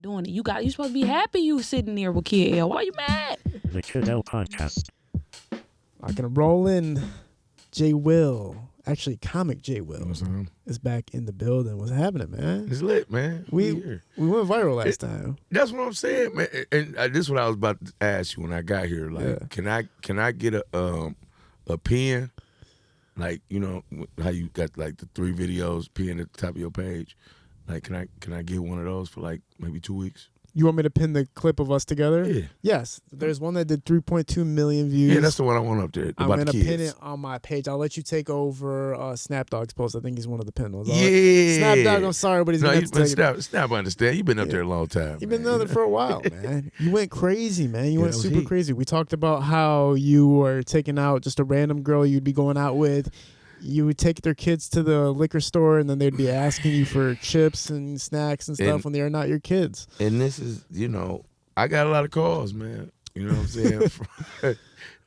doing it. You supposed to be happy you sitting there with Kid L. Why you mad? The Kid L Podcast. I can roll in. J Will, actually Comic J Will, What's up? is back in the building. What's happening, man? It's lit, man. We here. went viral last time. That's what I'm saying, man. And this is what I was about to ask you when I got here. Like, can I get a pen? Like, you know how you got like the 3 videos pen at the top of your page. Like, can I get one of those for like maybe 2 weeks? You want me to pin the clip of us together? Yeah. Yes. There's one that did 3.2 million views. Yeah, that's the one I want up there. I'm about going the to kids. pin it on my page. I'll let you take over Snapdog's post. I think he's one of the pinned ones. Yeah. Snapdog, I'm sorry, but he's going to take it. Snap, I understand. You've been up there a long time. You've been man. there for a while, man. You went crazy, man. You Yeah, went that was super heat. crazy. We talked about how you were taking out just a random girl you'd be going out with. You would take their kids to the liquor store, and then they'd be asking you for chips and snacks and stuff And- when they are not your kids. And this is, I got a lot of calls, man. You know what I'm saying?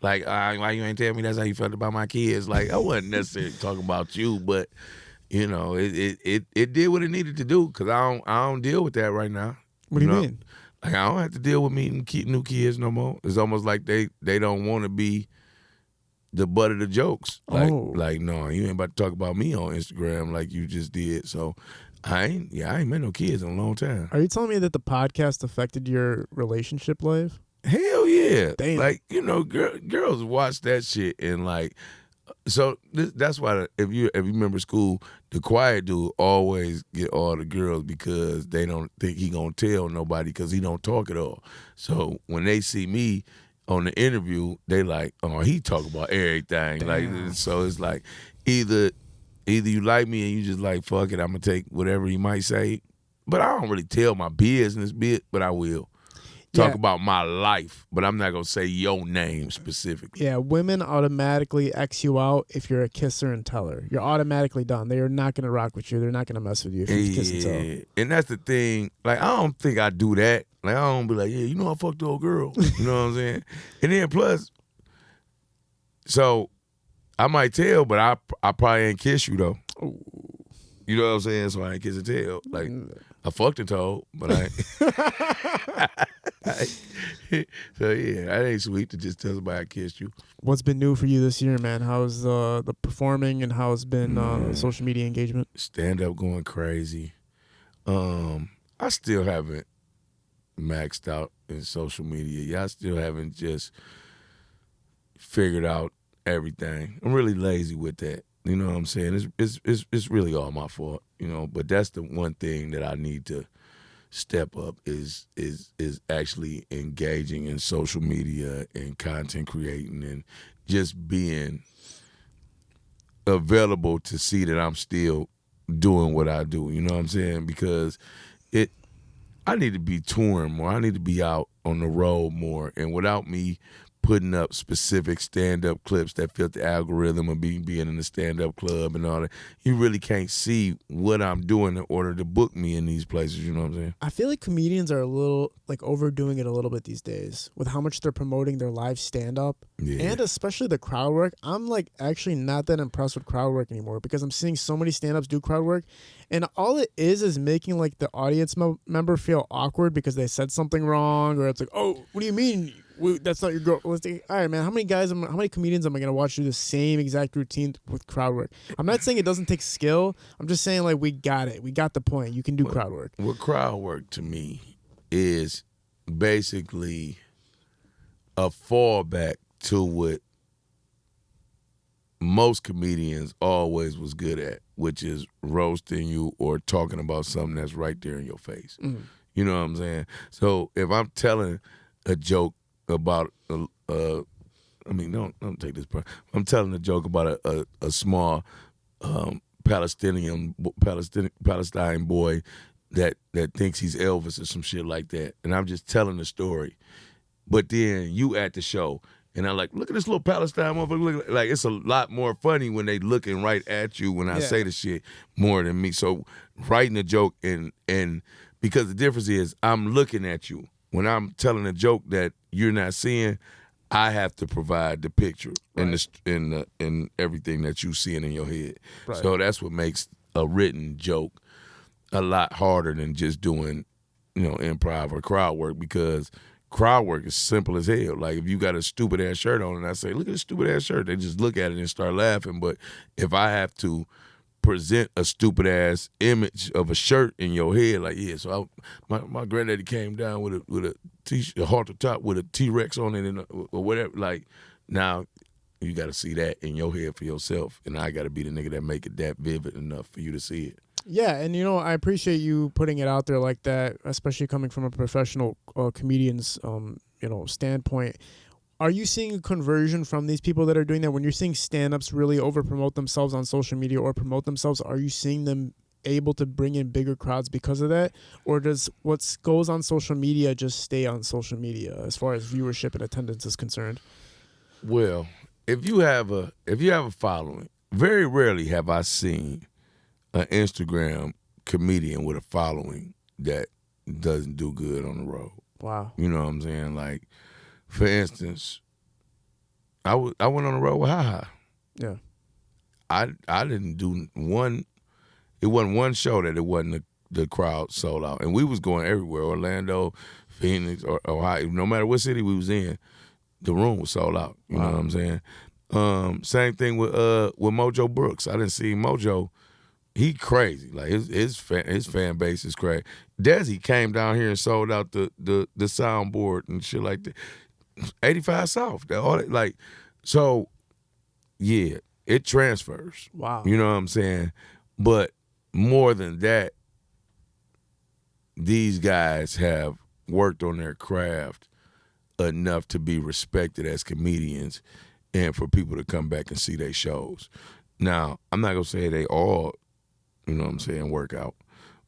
Like, why you ain't tell me that's how you felt about my kids? Like, I wasn't necessarily talking about you, but it did what it needed to do because I don't deal with that right now. What do you mean? Like, I don't have to deal with meeting new kids no more. It's almost like they don't want to be the butt of the jokes. Like, no, you ain't about to talk about me on Instagram like you just did. So I ain't met no kids in a long time. Are you telling me that the podcast affected your relationship life? Hell yeah. Damn. Like, girls watch that shit and like, so that's why if you remember school, the quiet dude always get all the girls because they don't think he gonna tell nobody because he don't talk at all. So when they see me on the interview, they like, oh, he talk about everything. Damn. Like, so it's like either you like me and you just like, fuck it, I'm gonna take whatever he might say. But I don't really tell my business bit, but I will. Talk about my life, but I'm not going to say your name specifically. Yeah, women automatically X you out if you're a kisser and teller. You're automatically done. They are not going to rock with you. They're not going to mess with you if you kiss and tell. And that's the thing. Like, I don't think I do that. Like, I don't be like, yeah, I fucked the old girl. You know what I'm saying? And then plus, so I might tell, but I probably ain't kiss you, though. Ooh. You know what I'm saying? So I ain't kiss and tell. Like, I fucked and told, but I ain't. So, yeah, that ain't sweet to just tell somebody I kissed you. What's been new for you this year, man? How's the performing and how's been social media engagement? Stand up going crazy. I still haven't maxed out in social media. Yeah, I still haven't just figured out everything. I'm really lazy with that. You know what I'm saying? It's really all my fault, but that's the one thing that I need to step up is actually engaging in social media and content creating and just being available to see that I'm still doing what I do. You know what I'm saying? Because I need to be touring more. I need to be out on the road more. And without me putting up specific stand-up clips that fit the algorithm of being in the stand-up club and all that, you really can't see what I'm doing in order to book me in these places, you know what I'm saying? I feel like comedians are a little like overdoing it a little bit these days with how much they're promoting their live stand-up and especially the crowd work. I'm like actually not that impressed with crowd work anymore because I'm seeing so many stand-ups do crowd work and all it is making like the audience member feel awkward because they said something wrong or it's like, oh, what do you mean? That's not your girl. All right, man. How many comedians am I gonna watch do the same exact routine with crowd work? I'm not saying it doesn't take skill. I'm just saying like we got it. We got the point. You can do crowd work. Well, crowd work to me is basically a fallback to what most comedians always was good at, which is roasting you or talking about something that's right there in your face. Mm-hmm. You know what I'm saying? So if I'm telling a joke about don't take this part. I'm telling a joke about a small Palestine boy that thinks he's Elvis or some shit like that, and I'm just telling the story. But then you at the show, and I'm like, look at this little Palestine motherfucker. Like it's a lot more funny when they looking right at you when I say the shit more than me. So writing a joke and because the difference is I'm looking at you. When I'm telling a joke that you're not seeing, I have to provide the picture and everything that you seeing in your head. So that's what makes a written joke a lot harder than just doing improv or crowd work, because crowd work is simple as hell. Like if you got a stupid ass shirt on and I say, look at this stupid ass shirt, they just look at it and start laughing. But if I have to present a stupid ass image of a shirt in your head, like, yeah, so my granddaddy came down with a t-shirt, a halter top with a T-Rex on it or whatever. Like, now you got to see that in your head for yourself, and I got to be the nigga that make it that vivid enough for you to see it. Yeah, and I appreciate you putting it out there like that, especially coming from a professional comedian's standpoint. Are you seeing a conversion from these people that are doing that? When you're seeing stand-ups really over-promote themselves on social media or promote themselves, are you seeing them able to bring in bigger crowds because of that? Or does what goes on social media just stay on social media as far as viewership and attendance is concerned? Well, if you have a following, very rarely have I seen an Instagram comedian with a following that doesn't do good on the road. Wow. You know what I'm saying? Like, for instance, I went on the road with HaHa. Yeah. I didn't do one. It wasn't one show that it wasn't the crowd sold out, and we was going everywhere: Orlando, Phoenix, or Ohio. No matter what city we was in, the room was sold out. You know what I'm saying? Same thing with Mojo Brooks. I didn't see Mojo. He crazy. Like his fan base is crazy. Desi came down here and sold out the soundboard and shit like that. 85 South. All that, like, so yeah, it transfers. Wow. You know what I'm saying? But more than that, these guys have worked on their craft enough to be respected as comedians and for people to come back and see their shows. Now, I'm not gonna say they all, work out.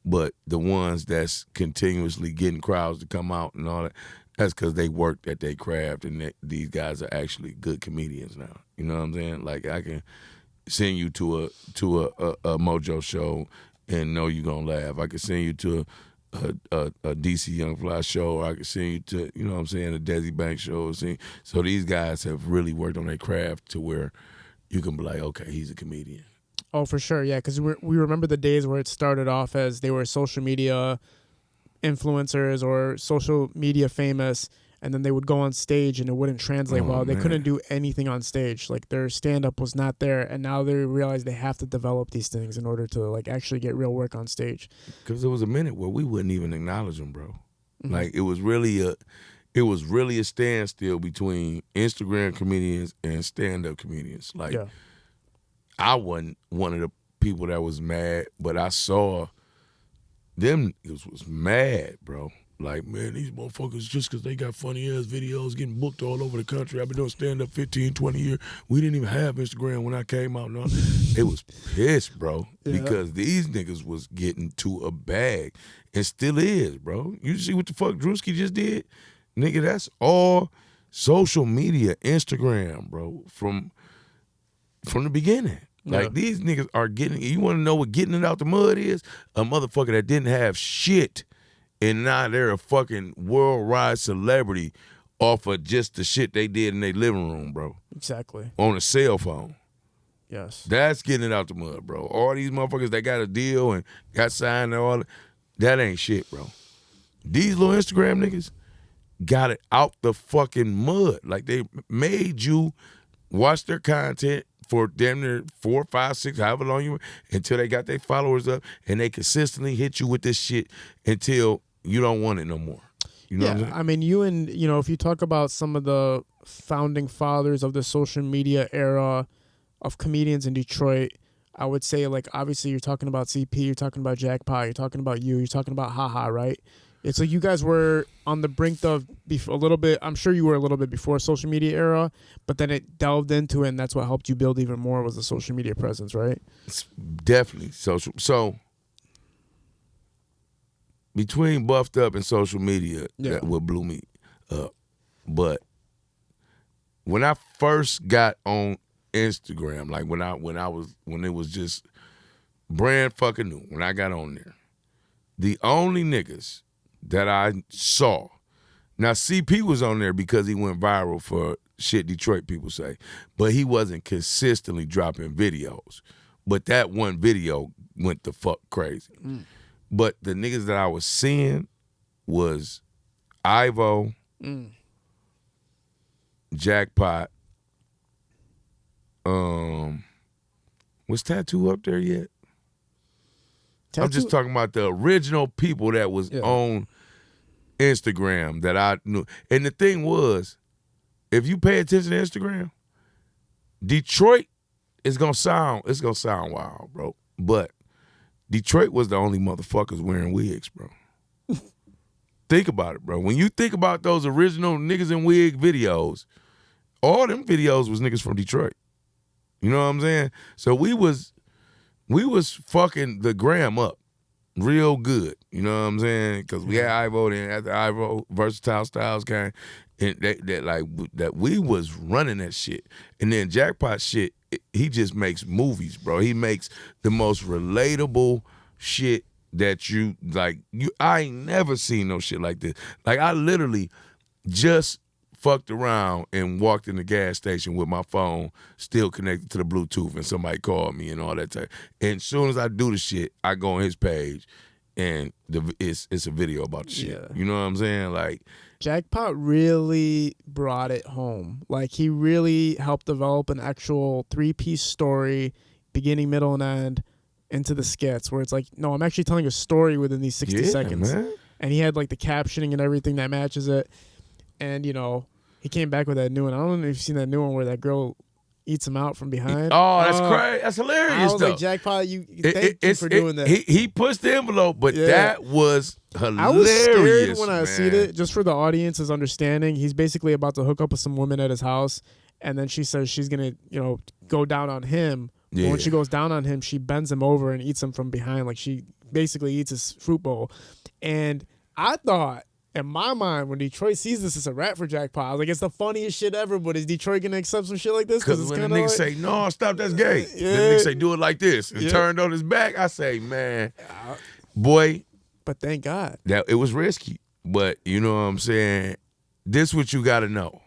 But the ones that's continuously getting crowds to come out and all that, that's because they worked at their craft, and these guys are actually good comedians now. You know what I'm saying? Like, I can send you to a Mojo show and know you're gonna laugh. I can send you to a DC Young Fly show, or I can send you to, a Desi Banks show. So these guys have really worked on their craft to where you can be like, okay, he's a comedian. Oh, for sure, yeah, because we remember the days where it started off as they were social media influencers or social media famous, and then they would go on stage and it wouldn't translate well. They couldn't do anything on stage. Like, their stand-up was not there, and now they realize they have to develop these things in order to, like, actually get real work on stage. Because there was a minute where we wouldn't even acknowledge them, bro. Mm-hmm. Like, it was really a standstill between Instagram comedians and stand-up comedians. Like, yeah. I wasn't one of the people that was mad, but I saw them was mad, bro. Like, man, these motherfuckers, just because they got funny-ass videos getting booked all over the country. I've been doing stand-up 15, 20 years. We didn't even have Instagram when I came out. No, they was pissed, bro, because these niggas was getting to a bag and still is, bro. You see what the fuck Drewski just did? Nigga, that's all social media, Instagram, bro, from the beginning. Like, these niggas are getting, you want to know what getting it out the mud is? A motherfucker that didn't have shit, and now they're a fucking worldwide celebrity off of just the shit they did in their living room, bro. Exactly. On a cell phone. Yes. That's getting it out the mud, bro. All these motherfuckers that got a deal and got signed and all that ain't shit, bro. These little Instagram niggas got it out the fucking mud. Like, they made you watch their content for damn near 4, 5, 6, however long you were, until they got their followers up, and they consistently hit you with this shit until you don't want it no more. You know what I'm saying? I mean, if you talk about some of the founding fathers of the social media era of comedians in Detroit, I would say, like, obviously you're talking about CP, you're talking about Jackpot, you're talking about you're talking about HaHa, right? It's like you guys were on the brink of a little bit. I'm sure you were a little bit before social media era, but then it delved into it, and that's what helped you build even more was the social media presence, right? It's definitely social. So between Buffed Up and social media, that's what blew me up. But when I first got on Instagram, like when it was just brand fucking new, when I got on there, the only niggas that I saw. Now, CP was on there because he went viral for shit Detroit people say, but he wasn't consistently dropping videos. But that one video went the fuck crazy. But the niggas that I was seeing was Ivo, Jackpot. Was Tattoo up there yet? I'm just talking about the original people that was on Instagram that I knew. And the thing was, if you pay attention to Instagram, Detroit is gonna sound wild, bro. But Detroit was the only motherfuckers wearing wigs, bro. Think about it, bro. When you think about those original niggas in wig videos, all them videos was niggas from Detroit. You know what I'm saying? So we was fucking the gram up real good. You know what I'm saying? Because we had Ivo, then after Ivo, Versatile Styles came, and that we was running that shit. And then Jackpot shit, he just makes movies, bro. He makes the most relatable shit that you like. I ain't never seen no shit like this. Like, I literally just fucked around and walked in the gas station with my phone still connected to the Bluetooth, and somebody called me and all that type. And as soon as I do the shit, I go on his page, and it's a video about the shit. Yeah. You know what I'm saying? Like, Jackpot really brought it home. Like, he really helped develop an actual 3-piece story, beginning, middle, and end, into the skits, where it's like, no, I'm actually telling a story within these 60 seconds. Man. And he had like the captioning and everything that matches it. And, you know, he came back with that new one. I don't know if you've seen that new one where that girl eats him out from behind. Oh, that's crazy. That's hilarious, I was though. like, Jackpot, thank you for doing that. He pushed the envelope, but that was hilarious. I was scared when I man. seen it. Just for the audience's understanding, he's basically about to hook up with some woman at his house, and then she says she's gonna, you know, go down on him. Yeah. But when she goes down on him, she bends him over and eats him from behind. Like, she basically eats his fruit bowl. And I thought, in my mind, when Detroit sees this, it's a rap for Jackpot. I was like, it's the funniest shit ever, but is Detroit gonna accept some shit like this? Because when the nigga say, no, stop, that's gay. The nigga say, do it like this, and turned on his back, I say, man, boy. But thank God. That it was risky. But you know what I'm saying? This what you gotta know.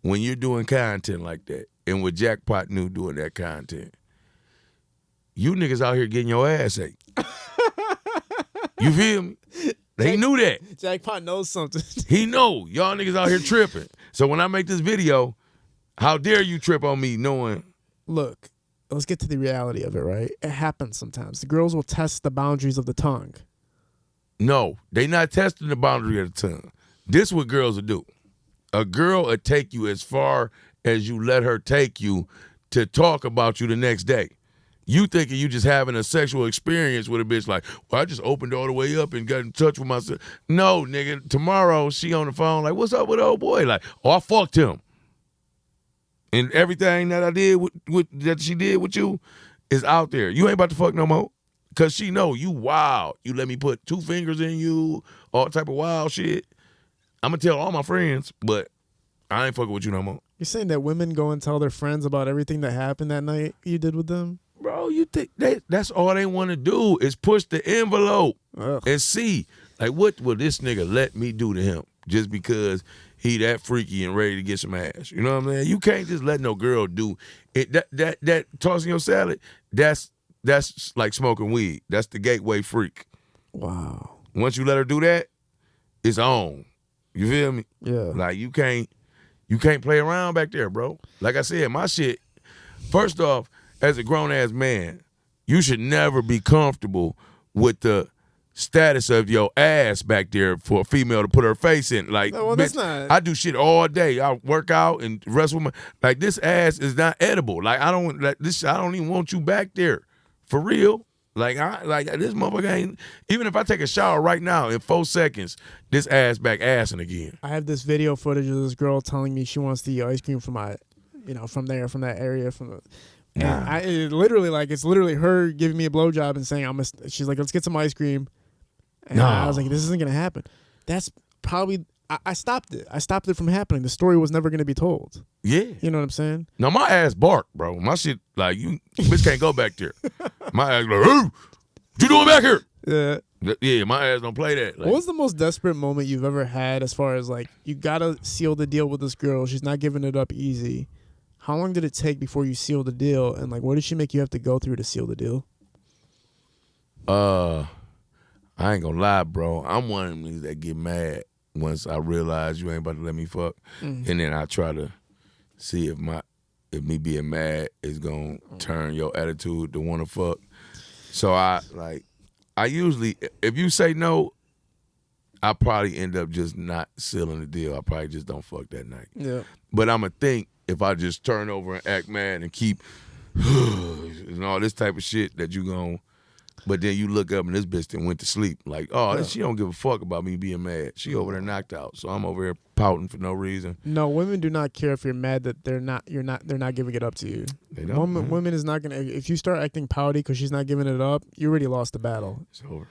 When you're doing content like that, and with Jackpot knew doing that content, you niggas out here getting your ass ate. You feel me? They knew that. Jackpot knows something. He know. Y'all niggas out here tripping. So when I make this video, how dare you trip on me knowing? Look, let's get to the reality of it, right? It happens sometimes. The girls will test the boundaries of the tongue. No, they not testing the boundary of the tongue. This what girls will do. A girl will take you as far as you let her take you to talk about you the next day. You thinking you just having a sexual experience with a bitch like, well, I just opened all the way up and got in touch with myself. No, nigga, tomorrow she on the phone like, what's up with old boy? Like, oh, I fucked him. And everything that I did that she did with you is out there. You ain't about to fuck no more. Cause she know you wild. You let me put 2 fingers in you, all type of wild shit. I'm gonna tell all my friends, but I ain't fucking with you no more. You're saying that women go and tell their friends about everything that happened that night you did with them? Bro, you think that's all they want to do is push the envelope and see, like, what will this nigga let me do to him just because he that freaky and ready to get some ass? You know what I'm saying? You can't just let no girl do it. That tossing your salad, that's like smoking weed. That's the gateway freak. Wow. Once you let her do that, it's on. You feel me? Yeah. Like, you can't play around back there, bro. Like I said, my shit, first off, as a grown-ass man, you should never be comfortable with the status of your ass back there for a female to put her face in. Like, no, well, bitch, that's not... I do shit all day. I work out and wrestle with like, this ass is not edible. Like, I don't even want you back there. For real. Like, this motherfucker ain't, even if I take a shower right now in 4 seconds, this ass back assing again. I have this video footage of this girl telling me she wants to eat ice cream from my, from that area, and it's literally her giving me a blowjob and saying she's like, let's get some ice cream, and I was like, this isn't gonna happen. That's probably I stopped it. I stopped it from happening. The story was never gonna be told. Yeah, you know what I'm saying? No, my ass bark, bro. My shit, like, you bitch can't go back there. My ass like, hey, what you doing back here? Yeah, my ass don't play that. Like, what was the most desperate moment you've ever had as far as, like, you gotta seal the deal with this girl, she's not giving it up easy? How long did it take before you sealed the deal? And, like, what did she make you have to go through to seal the deal? I ain't gonna lie, bro. I'm one of them niggas that get mad once I realize you ain't about to let me fuck, and then I try to see if me being mad is gonna turn your attitude to want to fuck. So I usually, if you say no, I probably end up just not sealing the deal. I probably just don't fuck that night. Yeah. But I'ma think if I just turn over and act mad and keep and all this type of shit that you gon'. But then you look up and this bitch then went to sleep. Like, oh, she don't give a fuck about me being mad. She over there knocked out. So I'm over here pouting for no reason. No, women do not care if you're mad that they're not giving it up to you. They don't. Women is not gonna. If you start acting pouty because she's not giving it up, you already lost the battle. It's over.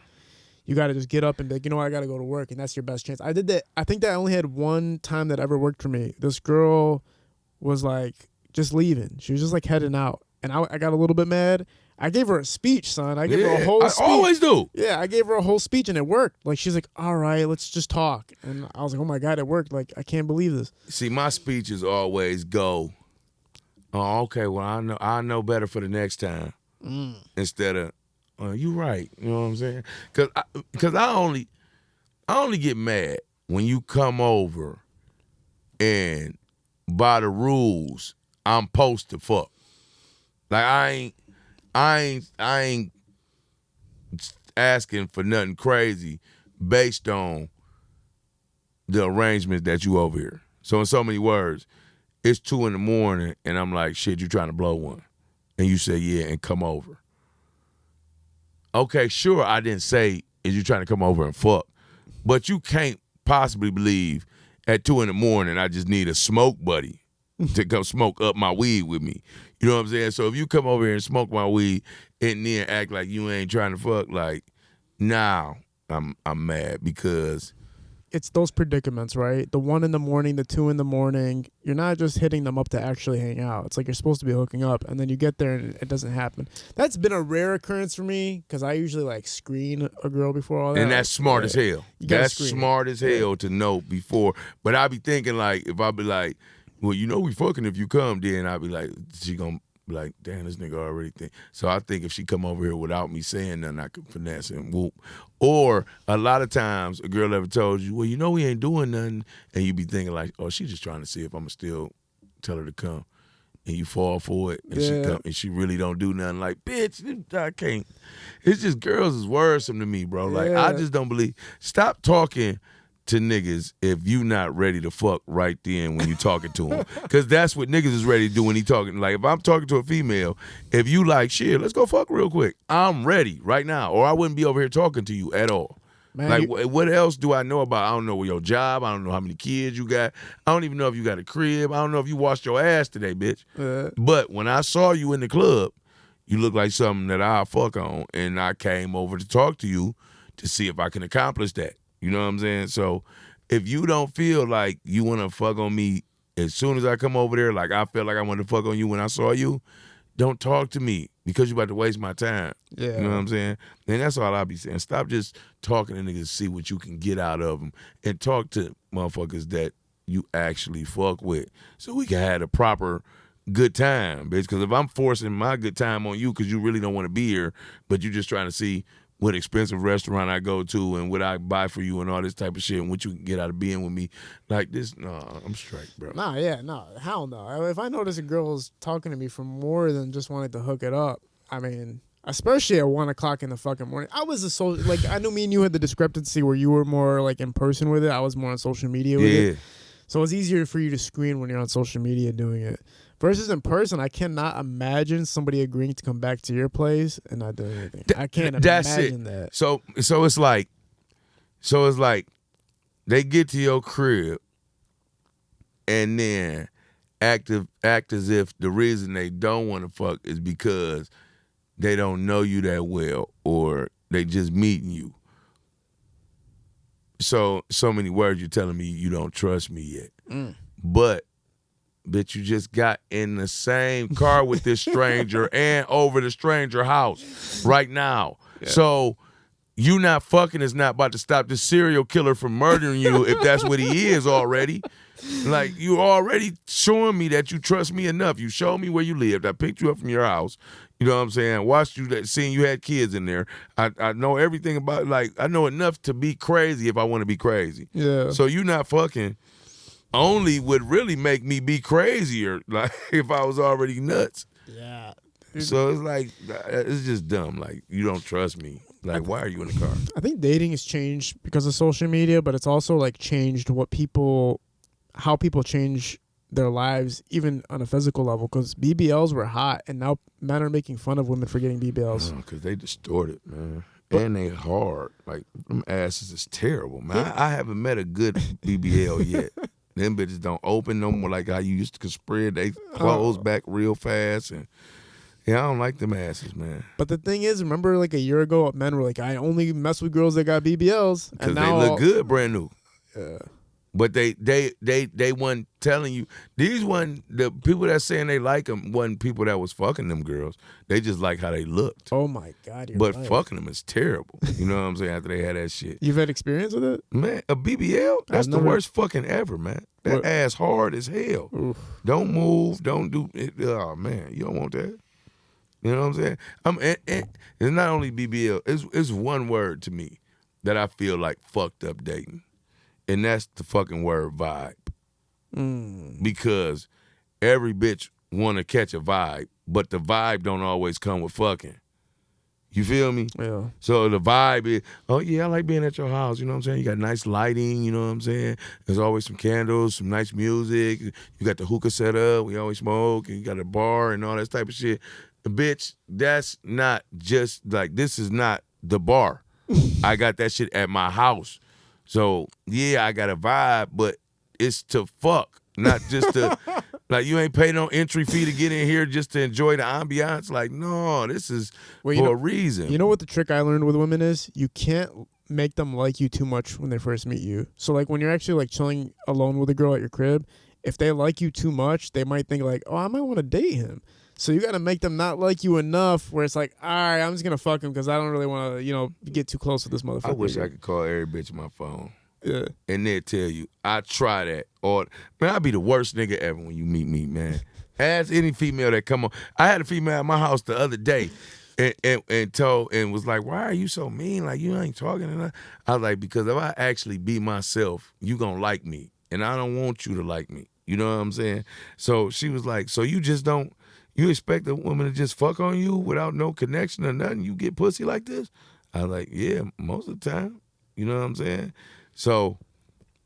You got to just get up and be like, you know what, I got to go to work, and that's your best chance. I did that. I think that I only had one time that ever worked for me. This girl was like just leaving. She was just like heading out, and I got a little bit mad. I gave her a speech, son. I gave her a whole speech. I always do. Yeah, I gave her a whole speech, and it worked. Like, she's like, all right, let's just talk. And I was like, oh, my God, it worked. Like, I can't believe this. See, my speeches always go, oh, okay, well, I know better for the next time. Instead of, you right. You know what I'm saying? Because I only get mad when you come over and by the rules, I'm supposed to fuck. Like, I ain't asking for nothing crazy based on the arrangements that you over here. So in so many words, it's 2 a.m. and I'm like, shit, you trying to blow one. And you say, yeah, and come over. Okay, sure, I didn't say, is you trying to come over and fuck? But you can't possibly believe at 2 a.m. I just need a smoke buddy to come smoke up my weed with me. You know what I'm saying? So if you come over here and smoke my weed and then act like you ain't trying to fuck, like, now I'm mad because it's those predicaments, right? The 1 a.m, the 2 a.m, you're not just hitting them up to actually hang out. It's like you're supposed to be hooking up, and then you get there and it doesn't happen. That's been a rare occurrence for me because I usually like screen a girl before all that. And that's smart as hell. That's smart as hell to know before. But I be thinking like, if I be like, well, you know we fucking if you come, then I'd be like, she gonna be like, damn, this nigga already think. So I think if she come over here without me saying nothing, I could finesse and whoop. Or a lot of times a girl ever told you, well, you know we ain't doing nothing, and you be thinking like, oh, she just trying to see if I'm still tell her to come. And you fall for it, and she come, and she really don't do nothing. Like, bitch, I can't. It's just girls is worrisome to me, bro. Like, I just don't believe. Stop talking to niggas if you not ready to fuck right then when you talking to them. Because that's what niggas is ready to do when he talking. Like, if I'm talking to a female, if you like, shit, let's go fuck real quick. I'm ready right now, or I wouldn't be over here talking to you at all. Man, like, what else do I know about? I don't know your job. I don't know how many kids you got. I don't even know if you got a crib. I don't know if you washed your ass today, bitch. But when I saw you in the club, you look like something that I fuck on, and I came over to talk to you to see if I can accomplish that. You know what I'm saying? So if you don't feel like you want to fuck on me as soon as I come over there, like I feel like I wanted to fuck on you when I saw you, don't talk to me because you about to waste my time. Yeah. You know what I'm saying? And that's all I be saying. Stop just talking to niggas, see what you can get out of them, and talk to motherfuckers that you actually fuck with so we can have a proper good time, bitch. Because if I'm forcing my good time on you because you really don't want to be here, but you just trying to see what expensive restaurant I go to and what I buy for you and all this type of shit and what you can get out of being with me. Like this, no, I'm straight, bro. Hell no. If I notice a girl is talking to me for more than just wanting to hook it up, I mean, especially at 1 o'clock in the fucking morning. I was I knew me and you had the discrepancy where you were more like in person with it. I was more on social media with it. So it's easier for you to screen when you're on social media doing it. Versus in person, I cannot imagine somebody agreeing to come back to your place and not doing anything. I can't imagine that. So it's like they get to your crib and then act as if the reason they don't want to fuck is because they don't know you that well or they just meeting you. So many words you're telling me you don't trust me yet. But bitch, you just got in the same car with this stranger and over the stranger house right now. Yeah. So you not fucking is not about to stop this serial killer from murdering you if that's what he is already. Like, you already showing me that you trust me enough. You showed me where you lived. I picked you up from your house. You know what I'm saying? Watched you, seeing you had kids in there. I know everything about, like, I know enough to be crazy if I want to be crazy. Yeah. So you not fucking only would really make me be crazier, like, if I was already nuts. Yeah. So it's like, it's just dumb. Like, you don't trust me. Like, why are you in the car? I think dating has changed because of social media, but it's also like changed how people change their lives, even on a physical level. Because BBLs were hot, and now men are making fun of women for getting BBLs. Because they distorted, man. And they hard. Like, them asses is terrible, man. I haven't met a good BBL yet. Them bitches don't open no more like how you used to spread they clothes back real fast. And yeah, I don't like them asses, man. But the thing is, remember like a year ago, men were like, I only mess with girls that got BBLs. Because they look good brand new. Yeah. But they wasn't telling you. These wasn't, the people that saying they like them wasn't people that was fucking them girls. They just like how they looked. Oh my God, you're But right. fucking them is terrible. You know what I'm saying? After they had that shit. You've had experience with it? Man, a BBL, that's the never- worst fucking ever, man. That What? ass hard as hell. Oof. Don't move. Don't do it. Oh, man. You don't want that. You know what I'm saying? It's not only BBL. It's one word to me that I feel like fucked up dating. And that's the fucking word vibe. Because every bitch want to catch a vibe, but the vibe don't always come with fucking. You feel me? Yeah. So the vibe is, oh yeah, I like being at your house. You know what I'm saying? You got nice lighting. You know what I'm saying? There's always some candles, some nice music. You got the hookah set up. We always smoke. And you got a bar and all that type of shit. Bitch, that's not just like, this is not the bar. I got that shit at my house. So yeah, I got a vibe, but it's to fuck, not just to, like, you ain't pay no entry fee to get in here just to enjoy the ambiance. Like, no, this is for a reason. You know what the trick I learned with women is? You can't make them like you too much when they first meet you. So like when you're actually like chilling alone with a girl at your crib, if they like you too much, they might think like, oh, I might want to date him. So you got to make them not like you enough where it's like, all right, I'm just going to fuck him because I don't really want to, get too close with this motherfucker. I wish I could call every bitch on my phone. Yeah. And they'll tell you, I try that. Or, man, I'll be the worst nigga ever when you meet me, man. Ask any female that come on. I had a female at my house the other day and was like, why are you so mean? Like, you ain't talking enough. I was like, because if I actually be myself, you gonna like me. And I don't want you to like me. You know what I'm saying? So she was like, so you just don't, you expect a woman to just fuck on you without no connection or nothing? You get pussy like this? I was like, yeah, most of the time. You know what I'm saying? So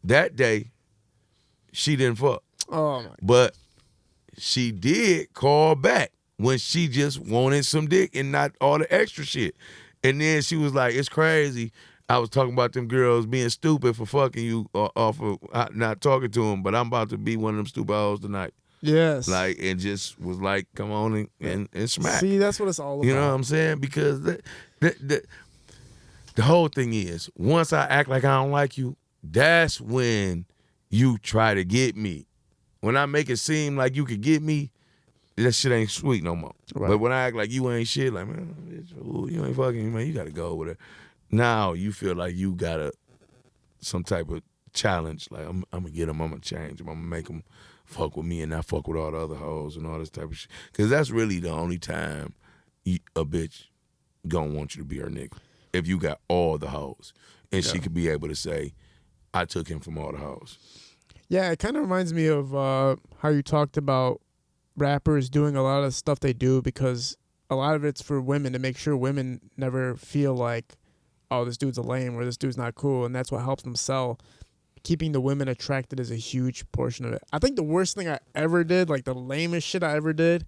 that day, she didn't fuck. Oh, my. But she did call back when she just wanted some dick and not all the extra shit. And then she was like, it's crazy. I was talking about them girls being stupid for fucking you off of not talking to them, but I'm about to be one of them stupid hoes tonight. Yes. Like, and just was like, come on and smack. See, that's what it's all about. You know what I'm saying? Because the whole thing is, once I act like I don't like you, that's when you try to get me. When I make it seem like you could get me, that shit ain't sweet no more. Right. But when I act like you ain't shit, like, man, bitch, ooh, you ain't fucking, man, you got to go with it. Now you feel like you got some type of challenge. Like, I'm going to get them, I'm going to change them, I'm going to make them fuck with me and not fuck with all the other hoes and all this type of shit. Because that's really the only time a bitch gonna want you to be her nigga. If you got all the hoes. And she could be able to say, I took him from all the hoes. Yeah, it kind of reminds me of how you talked about rappers doing a lot of stuff they do because a lot of it's for women to make sure women never feel like, oh, this dude's a lame or this dude's not cool, and that's what helps them sell. Keeping the women attracted is a huge portion of it. I think the worst thing I ever did, like the lamest shit I ever did,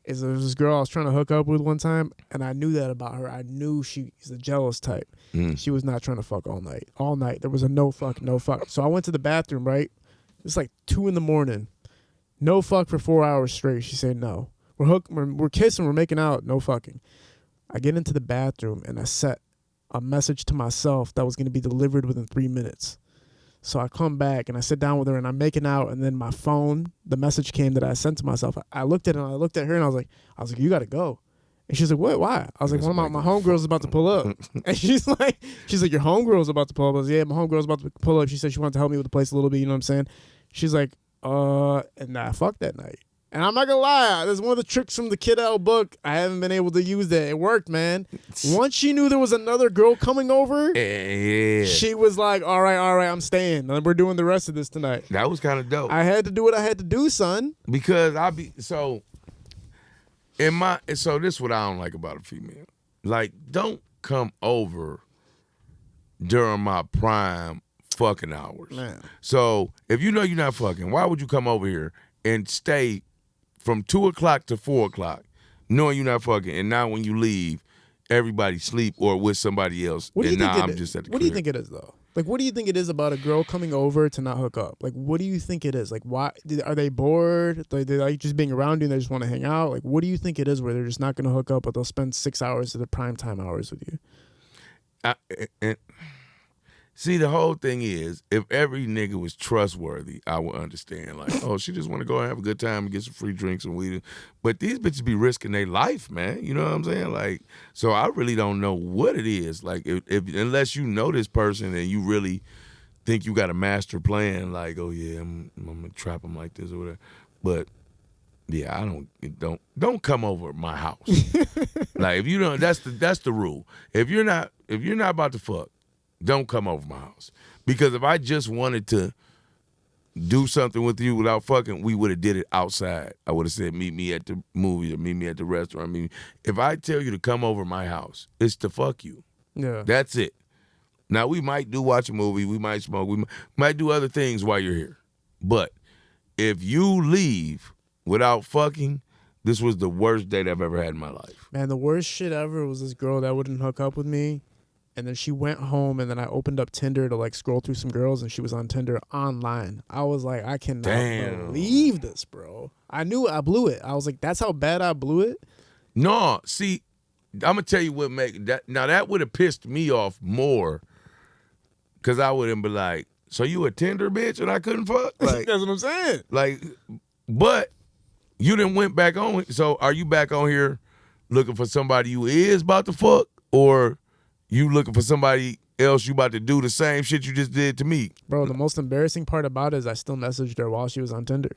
is there was this girl I was trying to hook up with one time, and I knew that about her. I knew she's the jealous type. She was not trying to fuck all night. All night. There was a no fuck. So I went to the bathroom, right? It was like 2 a.m. No fuck for 4 hours straight. She said no. We're kissing, we're making out, no fucking. I get into the bathroom, and I set a message to myself that was going to be delivered within 3 minutes. So I come back and I sit down with her and I'm making out, and then my phone, the message came that I sent to myself. I looked at it and I looked at her and I was like, you got to go. And she's like, what? Why? I was like, one of my homegirls about to pull up. And she's like, your homegirl's about to pull up. I was like, yeah, my homegirl's about to pull up. She said she wanted to help me with the place a little bit. You know what I'm saying? She's like, and I fucked that night. And I'm not gonna lie, that's one of the tricks from the Kid L book. I haven't been able to use that. It worked, man. Once she knew there was another girl coming over, Yeah. she was like, all right, I'm staying. And we're doing the rest of this tonight. That was kind of dope. I had to do what I had to do, son. Because so this is what I don't like about a female. Like, don't come over during my prime fucking hours. Man. So if you know you're not fucking, why would you come over here and stay from 2 o'clock to 4 o'clock, knowing you're not fucking, and now when you leave, everybody sleep or with somebody else, What do you and think now it I'm is? just at the What do you crib. think it is, though? Like, what do you think it is about a girl coming over to not hook up? Like, what do you think it is? Like, why are they bored? Like, they like just being around you and they just want to hang out? Like, what do you think it is where they're just not going to hook up, but they'll spend 6 hours of the prime time hours with you? See, the whole thing is, if every nigga was trustworthy, I would understand. Like, oh, she just want to go and have a good time and get some free drinks and weed. But these bitches be risking their life, man. You know what I'm saying? Like, so I really don't know what it is. Like, if unless you know this person and you really think you got a master plan, like, oh yeah, I'm gonna trap them like this or whatever. But yeah, don't come over at my house. Like, if you don't, that's the rule. If you're not about to fuck, don't come over my house. Because if I just wanted to do something with you without fucking, we would have did it outside. I would have said, meet me at the movie or meet me at the restaurant. If I tell you to come over my house, it's to fuck you. Yeah. That's it. Now, we might watch a movie, we might smoke, we might do other things while you're here. But if you leave without fucking, this was the worst date I've ever had in my life. Man, the worst shit ever was this girl that wouldn't hook up with me. And then she went home, and then I opened up Tinder to like scroll through some girls, and she was on Tinder online. I was like, I cannot believe this, bro. I knew I blew it. I was like, that's how bad I blew it. No, see, I'm gonna tell you what make that. Now that would have pissed me off more, cause I wouldn't be like, so you a Tinder bitch and I couldn't fuck? Like, That's what I'm saying. like, but you didn't went back on. So are you back on here looking for somebody who is about to fuck, or you looking for somebody else you about to do the same shit you just did to me? Bro, the most embarrassing part about it is I still messaged her while she was on Tinder.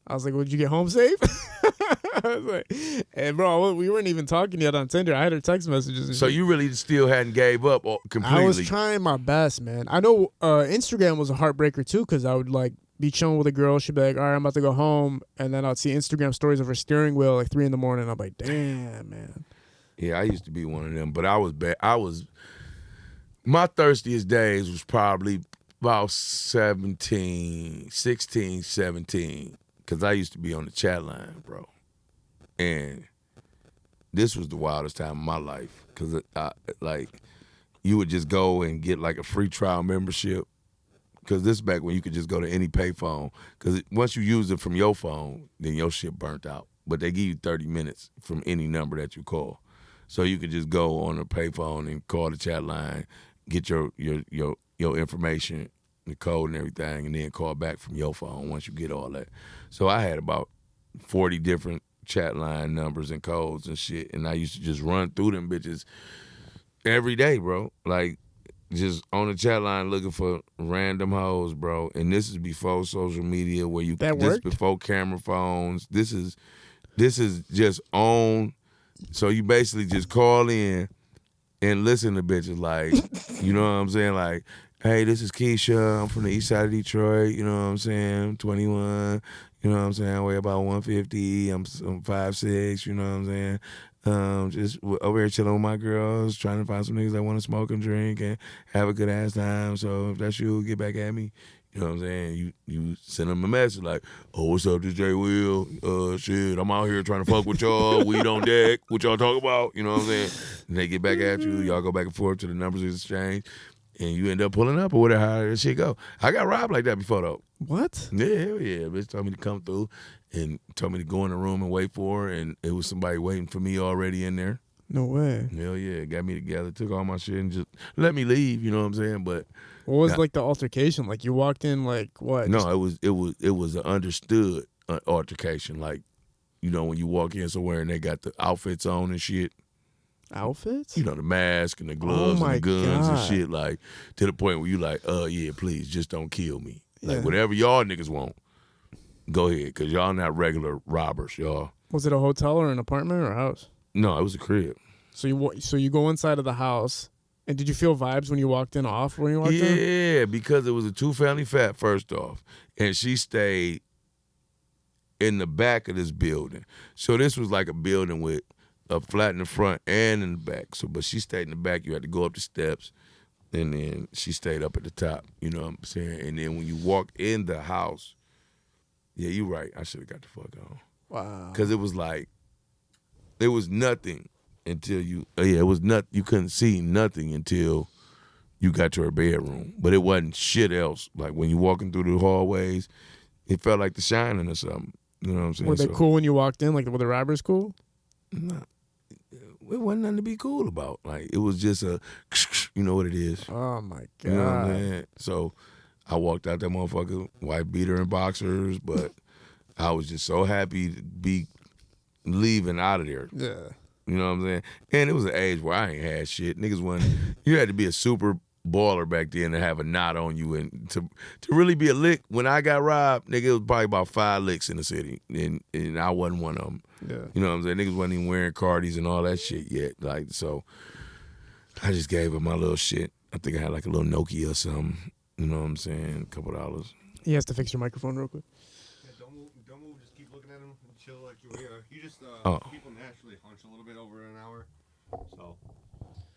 I was like, would you get home safe? I was like, and bro, we weren't even talking yet on Tinder. I had her text messages. And So shit. you really still hadn't gave up completely? I was trying my best, man. I know Instagram was a heartbreaker too, because I would like be chilling with a girl. She'd be like, all right, I'm about to go home. And then I'd see Instagram stories of her steering wheel like 3 a.m. I'm like, damn, man. Yeah, I used to be one of them, but I was bad. My thirstiest days was probably about 16, 17, because I used to be on the chat line, bro. And this was the wildest time of my life, because like, you would just go and get like a free trial membership, because this is back when you could just go to any payphone, because once you use it from your phone, then your shit burnt out. But they give you 30 minutes from any number that you call. So you could just go on a payphone and call the chat line, get your information, the code and everything, and then call back from your phone once you get all that. So I had about 40 different chat line numbers and codes and shit, and I used to just run through them bitches every day, bro. Like, just on the chat line looking for random hoes, bro. And this is before social media, where you That this worked? before camera phones. This is just on. So you basically just call in and listen to bitches, like, you know what I'm saying? Like, hey, this is Keisha. I'm from the east side of Detroit. You know what I'm saying? I'm 21. You know what I'm saying? I weigh about 150. I'm 5'6". You know what I'm saying? Just over here chilling with my girls, trying to find some niggas that want to smoke and drink and have a good ass time. So if that's you, get back at me. You know what I'm saying? You send them a message like, oh, what's up, this J. Will? Shit, I'm out here trying to fuck with y'all. Weed on deck. What y'all talk about? You know what I'm saying? And they get back at you. Y'all go back and forth to the numbers exchange. And you end up pulling up or whatever, how that shit go. I got robbed like that before, though. What? Yeah, hell yeah. Bitch told me to come through and told me to go in the room and wait for her. And it was somebody waiting for me already in there. No way. Hell yeah. Got me together, took all my shit and just let me leave, you know what I'm saying? But What was like the altercation? Like you walked in like what? no, it was an understood altercation. Like, you know, when you walk in somewhere and they got the outfits on and shit. Outfits? You know, the mask and the gloves and my the guns God. and shit, like, to the point where you like, yeah, please, just don't kill me. Like Yeah. whatever y'all niggas want, go ahead, because y'all not regular robbers, y'all. Was it a hotel or an apartment or a house? No, it was a crib. So you go inside of the house, and did you feel vibes when you walked in when you walked in? Yeah, because it was a 2-family flat, first off. And she stayed in the back of this building. So this was like a building with a flat in the front and in the back. So, but she stayed in the back. You had to go up the steps, and then she stayed up at the top. You know what I'm saying? And then when you walked in the house, yeah, you're right. I should have got the fuck on. Wow. Because it was like, it was nothing until you, it was nothing. You couldn't see nothing until you got to her bedroom. But it wasn't shit else. Like when you walking through the hallways, it felt like The Shining or something. You know what I'm saying? Were they cool when you walked in? Like, were the robbers cool? Nah, it wasn't nothing to be cool about. Like, it was just a, you know what it is. Oh, my God. You know what I'm saying? So I walked out that motherfucker, white beater and boxers, but I was just so happy to be leaving out of there. Yeah. You know what I'm saying? And it was an age where I ain't had shit. Niggas wasn't, you had to be a super baller back then to have a knot on you. And to really be a lick, when I got robbed, nigga, it was probably about 5 licks in the city. And I wasn't one of them. Yeah. You know what I'm saying? Niggas wasn't even wearing Cardis and all that shit yet. Like, so I just gave her my little shit. I think I had like a little Nokia or something. You know what I'm saying? A couple dollars. He has to fix your microphone real quick. Yeah, don't move. Just keep looking at him and chill like you are. You just people naturally hunch a little bit over an hour. So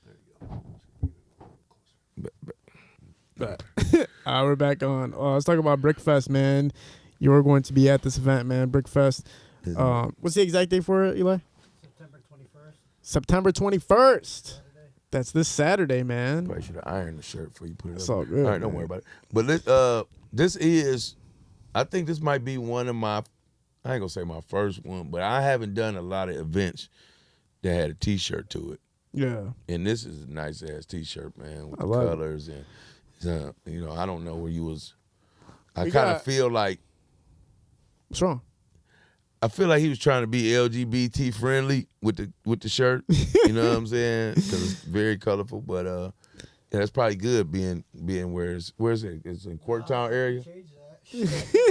there you go. We're back on. Let's talk about Brickfest, man. You're going to be at this event, man. Brickfest. What's the exact date for it, Eli? September 21st. September 21st. Saturday. That's this Saturday, man. Probably should have ironed the shirt before you put it It's up. all good, All right, don't man. worry about it. But this is, I think this might be one of my, I ain't gonna say my first one, but I haven't done a lot of events that had a T-shirt to it. Yeah. And this is a nice ass T-shirt, man, with I the love it. colors and you know, I don't know where you was. I We kind got- of feel like What's wrong? he was trying to be LGBT friendly with the shirt. You know what I'm saying? Because it's very colorful, but yeah, that's probably good being where's it? It's in Corktown area. Change that.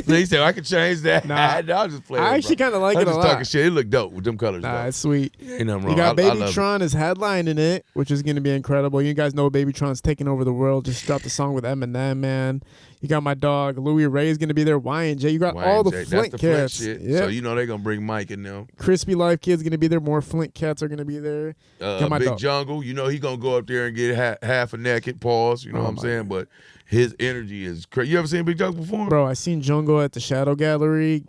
No, he said I could change that. Nah. No, I was just playing. I actually kind of like I'm it a just lot. talking shit. It looked dope with them colors. Nah, though. it's sweet. Ain't nothing wrong. You got I love Baby it. Tron is headlining it, which is going to be incredible. You guys know Baby Tron's taking over the world. Just dropped a song with Eminem, man. You got my dog Louis Ray is going to be there. Y&J. You got all the YNJ, Flint that's the Flint cats. shit. Yeah. So you know they're gonna bring Mike in them. Crispy Life Kids going to be there. More Flint cats are going to be there. Got my Big dog. Jungle, you know he gonna go up there and get half a naked pause. You know Oh what I'm my saying? But his energy is crazy. You ever seen Big Jungle perform? Bro, I seen Jungle at the Shadow Gallery.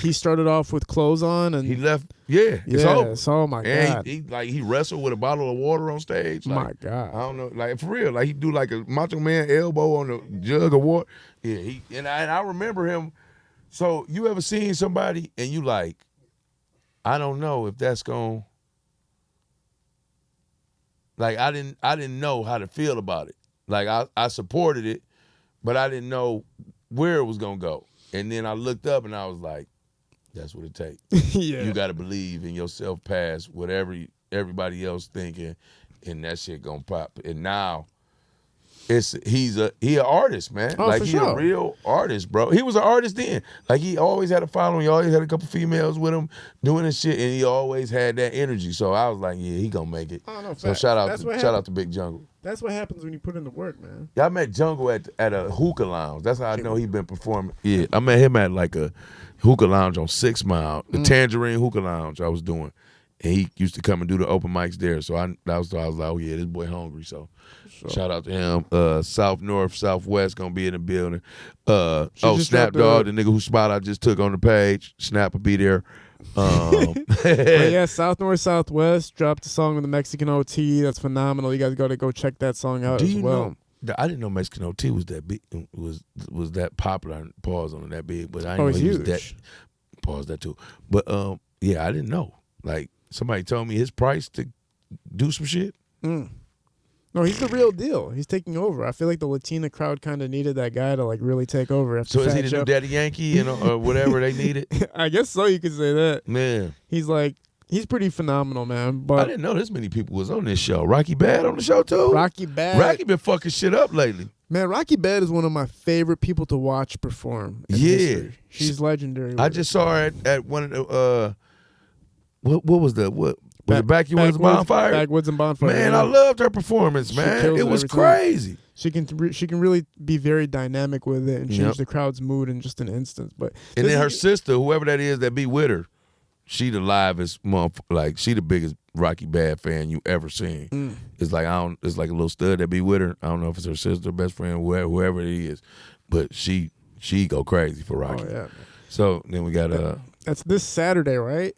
He started off with clothes on and He left. Yeah, it's over. yes, oh my And God. he wrestled with a bottle of water on stage. Like, My God. I don't know, like for real, like he do like a Macho Man elbow on the jug of water. Yeah, I remember him. So you ever seen somebody and you like, I don't know if that's going. Like I didn't know how to feel about it. Like I supported it, but I didn't know where it was gonna go. And then I looked up and I was like, that's what it takes. Yeah. You got to believe in yourself past whatever everybody else thinking, and that shit gonna pop. And now, he an artist, man. Oh, like for he sure. a real artist, bro. He was an artist then. Like he always had a following. He always had a couple females with him doing his shit, and he always had that energy. So I was like, yeah, he gonna make it. Oh, no, So facts. shout That's what out to Big Jungle. That's what happens when you put in the work, man. Yeah, I met Jungle at a hookah lounge. That's how I know he been performing. Yeah, I met him at like a hookah lounge on 6 Mile, the Tangerine Hookah Lounge I was doing. And he used to come and do the open mics there. So I was like, oh yeah, this boy hungry. So shout out to him. South, North, Southwest gonna be in the building. just Snap dropped Dog, the nigga whose spot I just took on the page. Snap will be there. But yeah, South, North, Southwest dropped a song with the Mexican OT. That's phenomenal. You guys got to go check that song out Do as you well. know? I didn't know Mexican OT was that big. Was that popular? Pause on it that big, but I didn't Oh, know it's he was huge. that. Pause that too. But yeah, I didn't know. Like somebody told me his price to do some shit. No, he's the real deal. He's taking over. I feel like the Latina crowd kind of needed that guy to like really take over. After So is he Fat the Joe. new Daddy Yankee, or whatever they needed? I guess so. You could say that. Man, He's pretty phenomenal, man. I But didn't know this many people was on this show. Rocky Bad on the show too. Rocky Bad. Rocky been fucking shit up lately. Man, Rocky Bed is one of my favorite people to watch perform. In history. She's legendary. I just saw her at one of the what was the was it Backwoods and Bonfire? Backwoods and Bonfire. Man, yeah. I loved her performance, man. It was crazy. She can really be very dynamic with it and change the crowd's mood in just an instant. But and then her sister, whoever that is that be with her, she the livest like she the biggest Rocky Bad fan you ever seen. It's like it's like a little stud that be with her. I don't know if it's her sister, best friend, whoever it is, but she go crazy for Rocky. Oh, yeah. So then we got that's this Saturday, right?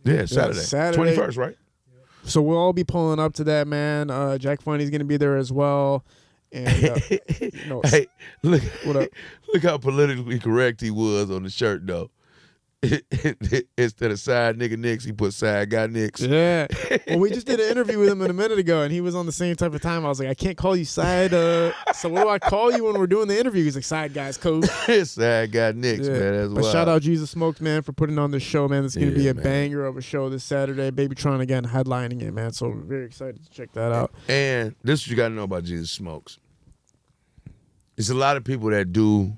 Yeah, Saturday. 21st, right? So we'll all be pulling up to that, man. Jack Funny's gonna be there as well. And hey, look how politically correct he was on the shirt though. Instead of side nigga Nicks, he put side guy Nicks. Yeah. Well, we just did an interview with him a minute ago, and he was on the same type of time. I was like, I can't call you side. So what do I call you when we're doing the interview? He's like, side guys, coach. Side guy Nicks, man. That's but wild. shout out Jesus Smokes, man, for putting on this show, man. It's going to be a man. banger of a show this Saturday. Babytron again headlining it, man. So we're very excited to check that out. And this is what you got to know about Jesus Smokes. It's a lot of people that do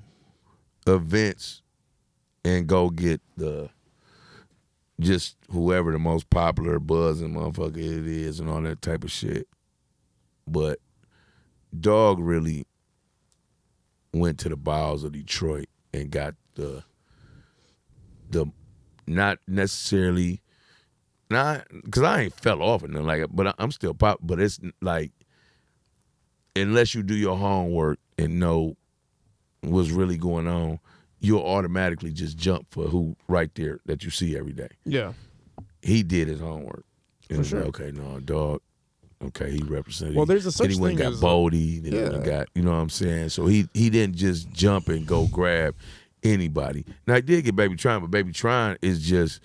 events and go get just whoever the most popular buzzing motherfucker it is and all that type of shit. But Dog really went to the bowels of Detroit and got the not necessarily not because I ain't fell off and nothing like it, but I'm still pop. But it's like unless you do your homework and know what's really going on, you'll automatically just jump for who right there that you see every day. Yeah. He did his homework. For sure. Like, okay, no, Dog. Okay, he represented. Well, there's a such then he went thing and got as Bodie. Then he got, you know what I'm saying? So he didn't just jump and go grab anybody. Now, he did get Baby Tron, but Baby Tron is just,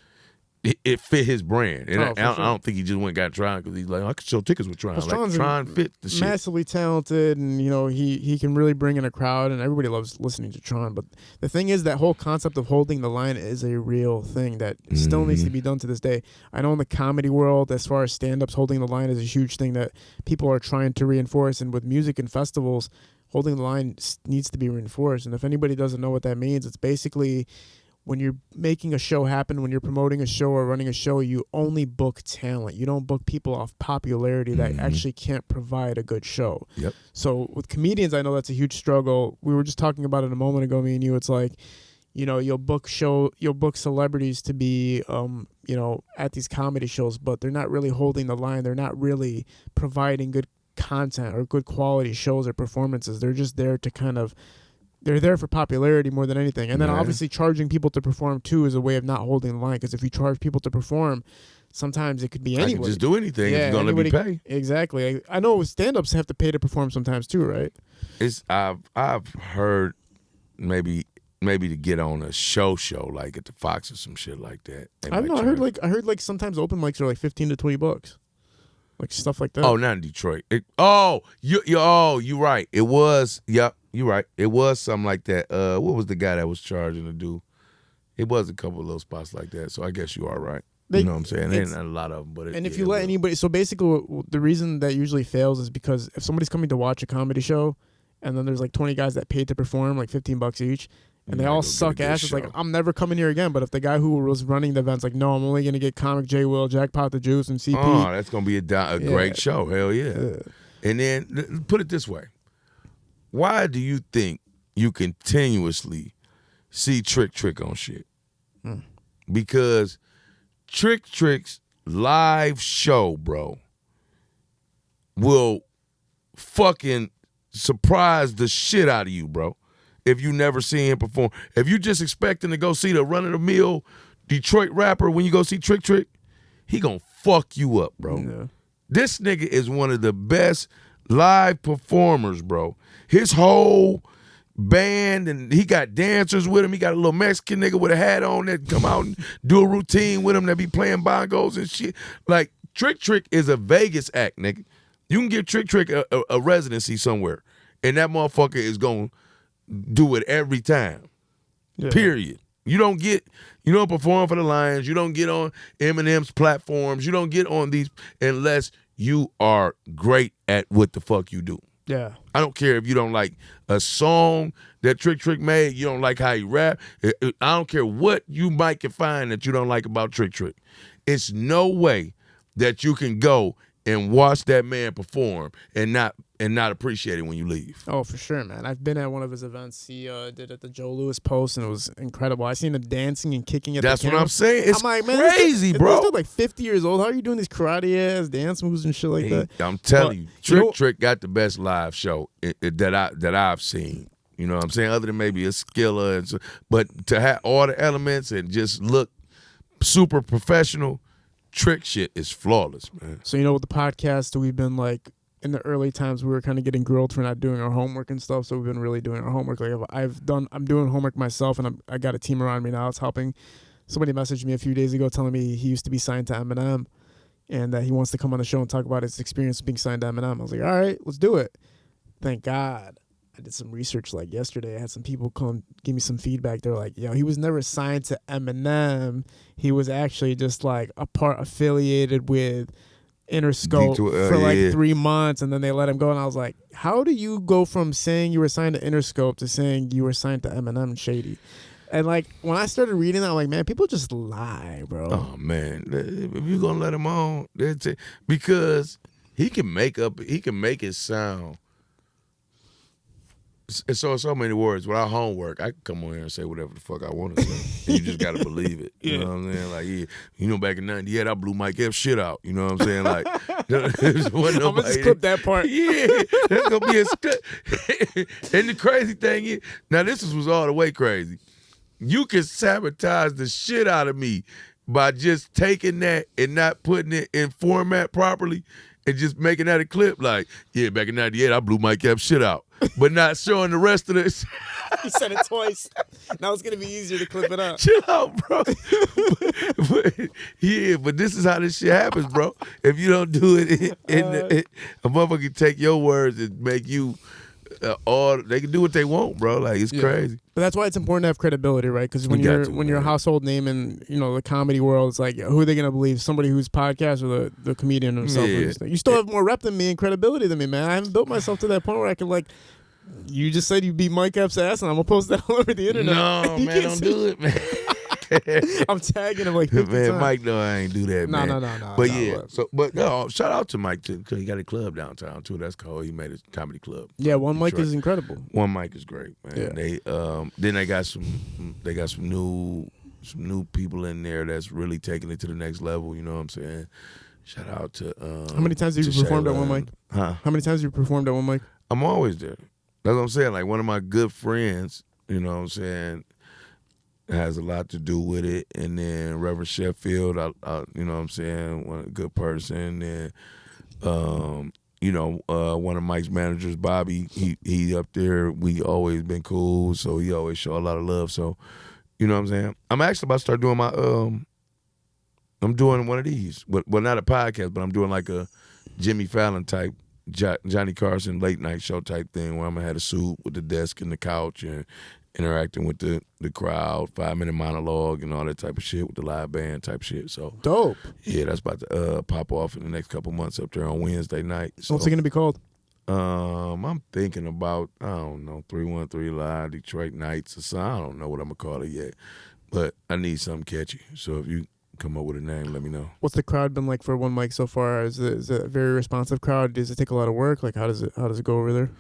it fit his brand. And I don't think he just went and got Tron because he's like, I could sell tickets with Tron. Like, Tron fit the shit. Massively talented, and he can really bring in a crowd, and everybody loves listening to Tron. But the thing is, that whole concept of holding the line is a real thing that still needs to be done to this day. I know in the comedy world, as far as stand-ups, holding the line is a huge thing that people are trying to reinforce. And with music and festivals, holding the line needs to be reinforced. And if anybody doesn't know what that means, it's basically when you're making a show happen, when you're promoting a show or running a show, you only book talent. You don't book people off popularity that actually can't provide a good show. Yep. So with comedians, I know that's a huge struggle. We were just talking about it a moment ago, me and you. It's like, you'll book celebrities to be, at these comedy shows, but they're not really holding the line. They're not really providing good content or good quality shows or performances. They're just there to they're there for popularity more than anything. And then obviously charging people to perform too is a way of not holding the line, because if you charge people to perform, sometimes it could be anybody. I can just do anything if you're going to let me pay. Exactly. I know stand-ups have to pay to perform sometimes too, right? I've heard maybe to get on a show like at the Fox or some shit like that. I don't know. I heard like sometimes open mics are like $15 to $20. Like stuff like that. Oh, not in Detroit. You're right. It was, yep, you're right. It was something like that. What was the guy that was charging to do? It was a couple of little spots like that. So I guess you are right. You know what I'm saying? There ain't a lot of them. But if you let anybody, so basically the reason that usually fails is because if somebody's coming to watch a comedy show and then there's like 20 guys that paid to perform like $15 each, and they all suck ass. It's like, I'm never coming here again. But if the guy who was running the event's like, no, I'm only going to get Comic J. Will, Jackpot the Juice, and CP. Oh, that's going to be a great show. Hell yeah. And then, put it this way. Why do you think you continuously see Trick on shit? Because Trick's live show, bro, will fucking surprise the shit out of you, bro. If you never seen him perform. If you just expecting to go see the run-of-the-mill Detroit rapper when you go see Trick, he gonna fuck you up, bro. Yeah. This nigga is one of the best live performers, bro. His whole band, and he got dancers with him. He got a little Mexican nigga with a hat on that come out and do a routine with him that be playing bongos and shit. Like, Trick is a Vegas act, nigga. You can give Trick a residency somewhere, and that motherfucker is gonna do it every time. Yeah. Period. You don't perform for the Lions. You don't get on Eminem's platforms. You don't get on these unless you are great at what the fuck you do. Yeah. I don't care if you don't like a song that Trick made, you don't like how he rap. I don't care what you might can find that you don't like about Trick. It's no way that you can go and watch that man perform and not appreciate it when you leave. Oh, for sure, man. I've been at one of his events. He did at the Joe Louis Post, and it was incredible. I seen him dancing and kicking at That's the what I'm saying. It's I'm like, man, crazy, this bro. dude like 50 years old. How are you doing these karate-ass dance moves and shit like that? I'm telling But, you, you know- Trick got the best live show that I've seen. You know what I'm saying? Other than maybe a Skilla, and so, but to have all the elements and just look super professional, Trick shit is flawless, man. So, with the podcast, we've been like, in the early times, we were kind of getting grilled for not doing our homework and stuff. So we've been really doing our homework. Like I'm doing homework myself, and I got a team around me now. It's helping. Somebody messaged me a few days ago telling me he used to be signed to Eminem, and that he wants to come on the show and talk about his experience being signed to Eminem. I was like, all right, let's do it. Thank God. I did some research like yesterday. I had some people come give me some feedback. They're like, he was never signed to Eminem. He was actually just like affiliated with Interscope for like 3 months, and then they let him go. And I was like, how do you go from saying you were signed to Interscope to saying you were signed to Eminem and Shady? And like when I started reading that, I'm like, man, people just lie, bro. Oh man, if you're gonna let him on, that's it. Because he can make it sound. It's so many words. Without homework, I can come on here and say whatever the fuck I want to say. And you just gotta believe it. You know what I'm saying? Like, back in '98, I blew Mike Epps shit out. You know what I'm saying? Like, I'm gonna just clip that part. Yeah, that's gonna be a. And the crazy thing is, now this was all the way crazy. You can sabotage the shit out of me by just taking that and not putting it in format properly and just making that a clip. Like, yeah, back in '98, I blew Mike Epps shit out. But not showing the rest of this. He said it twice. Now it's gonna be easier to clip it up. Chill out, bro. but this is how this shit happens, bro. If you don't do it, a motherfucker can take your words and make you they can do what they want, bro. Like it's crazy. But that's why it's important to have credibility, right? Because when you're a household name in the comedy world, it's like, who are they gonna believe? Somebody who's podcast or the comedian himself? Yeah. You still have more rep than me and credibility than me, man. I haven't built myself to that point where I can like. You just said you beat Mike Epps' ass, and I'm gonna post that all over the internet. No, man, don't do it, man. I'm tagging him like 50 man, times. Mike, no, I ain't do that, man. No. But shout out to Mike too, because he got a club downtown too. That's cool. He made a comedy club. Yeah, One Mic is incredible. One Mic is great, man. Yeah. They then they got some new people in there that's really taking it to the next level. You know what I'm saying? Shout out to how many times have you performed at One Mic? Huh? How many times have you performed at One Mic? I'm always there. That's what I'm saying. Like one of my good friends, you know what I'm saying, has a lot to do with it. And then Reverend Sheffield, I you know what I'm saying, a good person. And one of Mike's managers, Bobby, he up there. We always been cool, so he always show a lot of love. So, you know what I'm saying. I'm actually about to start doing my I'm doing one of these. Well, not a podcast, but I'm doing like a Jimmy Fallon type. Johnny Carson late night show type thing where I'm gonna have a suit with the desk and the couch and interacting with the crowd, 5-minute monologue and all that type of shit with the live band type shit. So dope. Yeah, that's about to pop off in the next couple months up there on Wednesday night. So, what's it gonna be called? I'm thinking about 313 Live Detroit Nights or something. I don't know what I'm gonna call it yet, but I need something catchy. So if you come up with a name, let me know. What's the crowd been like for One Mic so far? Is it a very responsive crowd? Does it take a lot of work? Like how does it go over there?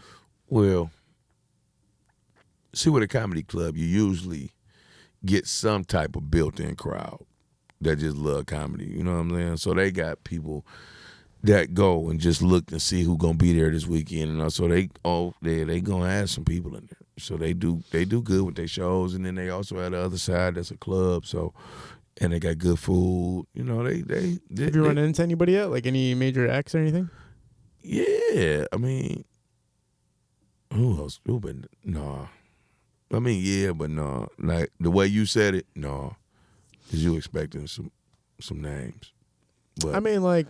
Well, see, with a comedy club, you usually get some type of built-in crowd that just love comedy. You know what I'm saying? So they got people that go and just look and see who gonna be there this weekend, and so they gonna have some people in there. So they do good with their shows, and then they also have the other side that's a club. So. And they got good food. You know, they Have you run into anybody yet? Like any major acts or anything? Yeah. I mean, who else? No. I mean, yeah, but no. Like, the way you said it, no. Because you expecting some names. But I mean, like,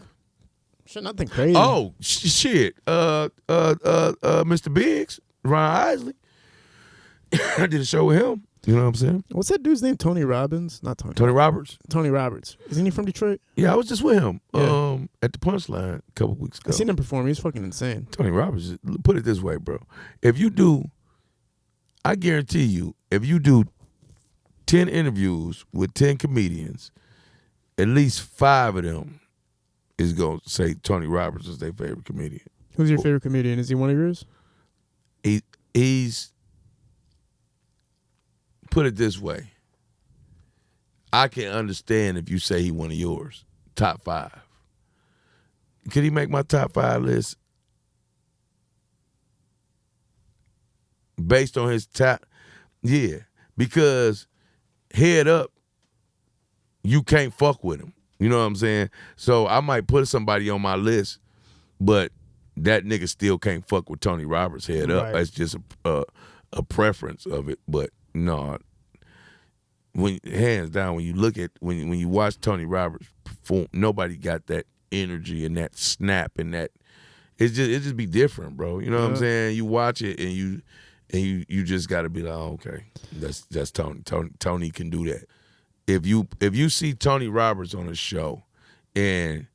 nothing crazy. Oh, shit. Mr. Biggs, Ron Isley. I did a show with him. You know what I'm saying? What's that dude's name? Tony Robbins? Not Tony. Tony Roberts. Tony Roberts. Isn't he from Detroit? Yeah, I was just with him Yeah. at the Punchline a couple weeks ago. I seen him perform. He's fucking insane. Tony Roberts, put it this way, bro. If you do, I guarantee you, if you do 10 interviews with 10 comedians, at least 5 of them is going to say Tony Roberts is their favorite comedian. Who's your favorite comedian? Is he one of yours? He's, put it this way, I can understand if you say he one of yours, top 5. Could he make my top 5 list? Based on his top, yeah, because head up, you can't fuck with him. You know what I'm saying? So I might put somebody on my list, but that nigga still can't fuck with Tony Roberts head up. Right. That's just a preference of it. But no, when hands down, when you look at when you watch Tony Roberts perform, nobody got that energy and that snap and that it just be different, bro. You know what I'm saying? You watch it and you just got to be like, oh, okay, that's Tony. Tony can do that. If you see Tony Roberts on a show and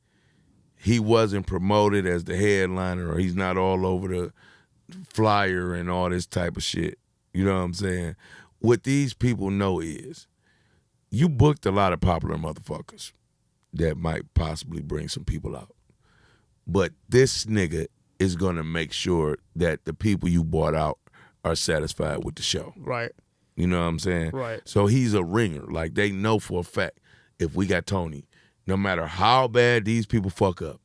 he wasn't promoted as the headliner or he's not all over the flyer and all this type of shit, you know what I'm saying? What these people know is you booked a lot of popular motherfuckers that might possibly bring some people out. But this nigga is going to make sure that the people you brought out are satisfied with the show. Right. You know what I'm saying? Right. So he's a ringer. Like, they know for a fact, if we got Tony, no matter how bad these people fuck up,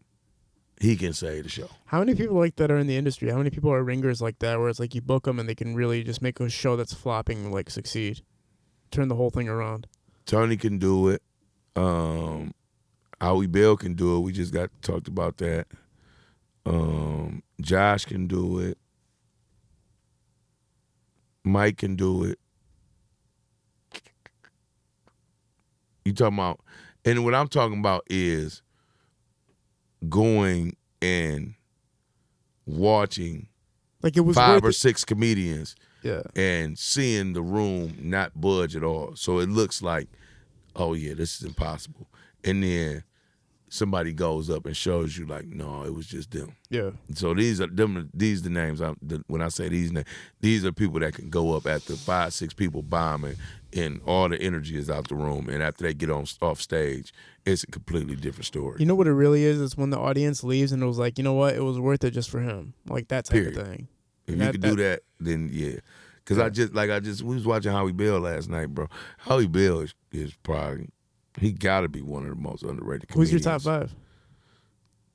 he can save the show. How many people like that are in the industry? How many people are ringers like that where it's like you book them and they can really just make a show that's flopping like succeed? Turn the whole thing around. Tony can do it. Howie Bell can do it. We just talked about that. Josh can do it. Mike can do it. You talking about, and what I'm talking about is going and watching Like it was 5 or worth 6 comedians Yeah. and seeing the room not budge at all. So it looks like, oh yeah, this is impossible. And then somebody goes up and shows you like, no, it was just them. Yeah. So these are the names. When I say these names, these are people that can go up after 5, 6 people bombing, and all the energy is out the room. And after they get off stage, it's a completely different story. You know what it really is? It's when the audience leaves and it was like, you know what? It was worth it just for him. Like that type Period. of thing. If you could do that, then yeah. Because we was watching Howie Bell last night, bro. Howie Bell is probably, he got to be one of the most underrated comedians. Who's your top 5?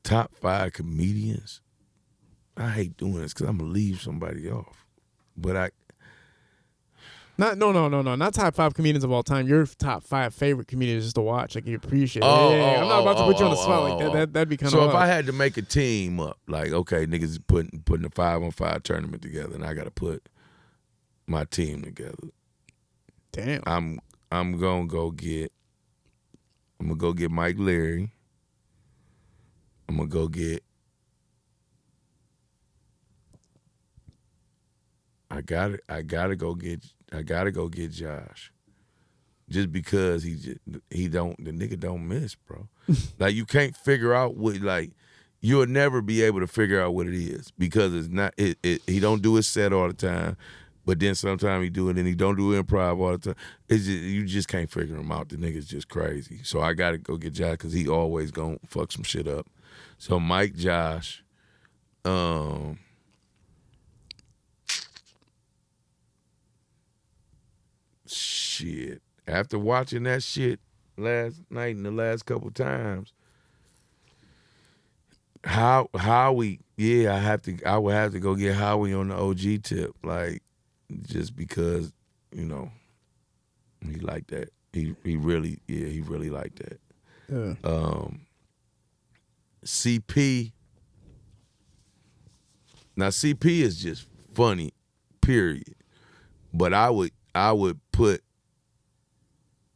Top 5 comedians? I hate doing this because I'm going to leave somebody off. But No, not top 5 comedians of all time. Your top 5 favorite comedians just to watch, like you appreciate. I'm not about to put you on the spot like that. That'd be kind of. So if I had to make a team up, like okay, niggas is putting a 5-on-5 tournament together, and I got to put my team together. Damn. I'm gonna go get Mike Leary. I'm gonna go get. I gotta go get Josh, just because the nigga don't miss, bro. Like you can't figure out what, like you'll never be able to figure out what it is because it's not. He don't do his set all the time, but then sometimes he do it and he don't do improv all the time. It's just, you just can't figure him out. The nigga's just crazy. So I gotta go get Josh because he always gonna fuck some shit up. So Mike, Josh, shit. After watching that shit last night and the last couple times, Howie, yeah, I would have to go get Howie on the OG tip, like just because, you know, he like that. He really like that. Yeah. CP. Now CP is just funny, period. But I would put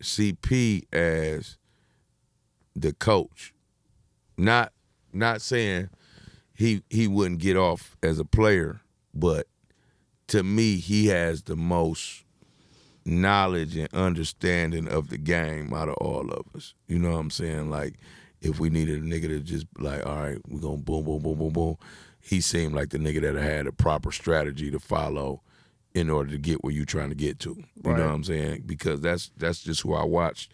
CP as the coach. Not saying he wouldn't get off as a player, but to me he has the most knowledge and understanding of the game out of all of us. You know what I'm saying? Like, if we needed a nigga to just like, all right, we're going to boom, boom, boom, boom, boom. He seemed like the nigga that had a proper strategy to follow in order to get where you're trying to get to. You know what I'm saying? Because that's just who I watched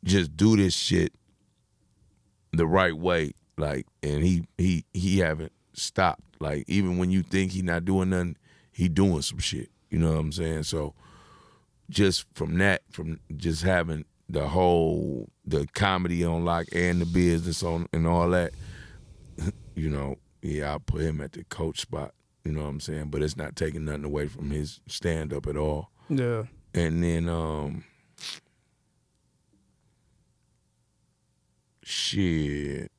just do this shit the right way. Like, and he haven't stopped. Like, even when you think he not doing nothing, he doing some shit. You know what I'm saying? So just from just having the comedy on lock and the business on and all that, you know, yeah, I'll put him at the coach spot. You know what I'm saying? But it's not taking nothing away from his stand up at all. Yeah. And then shit.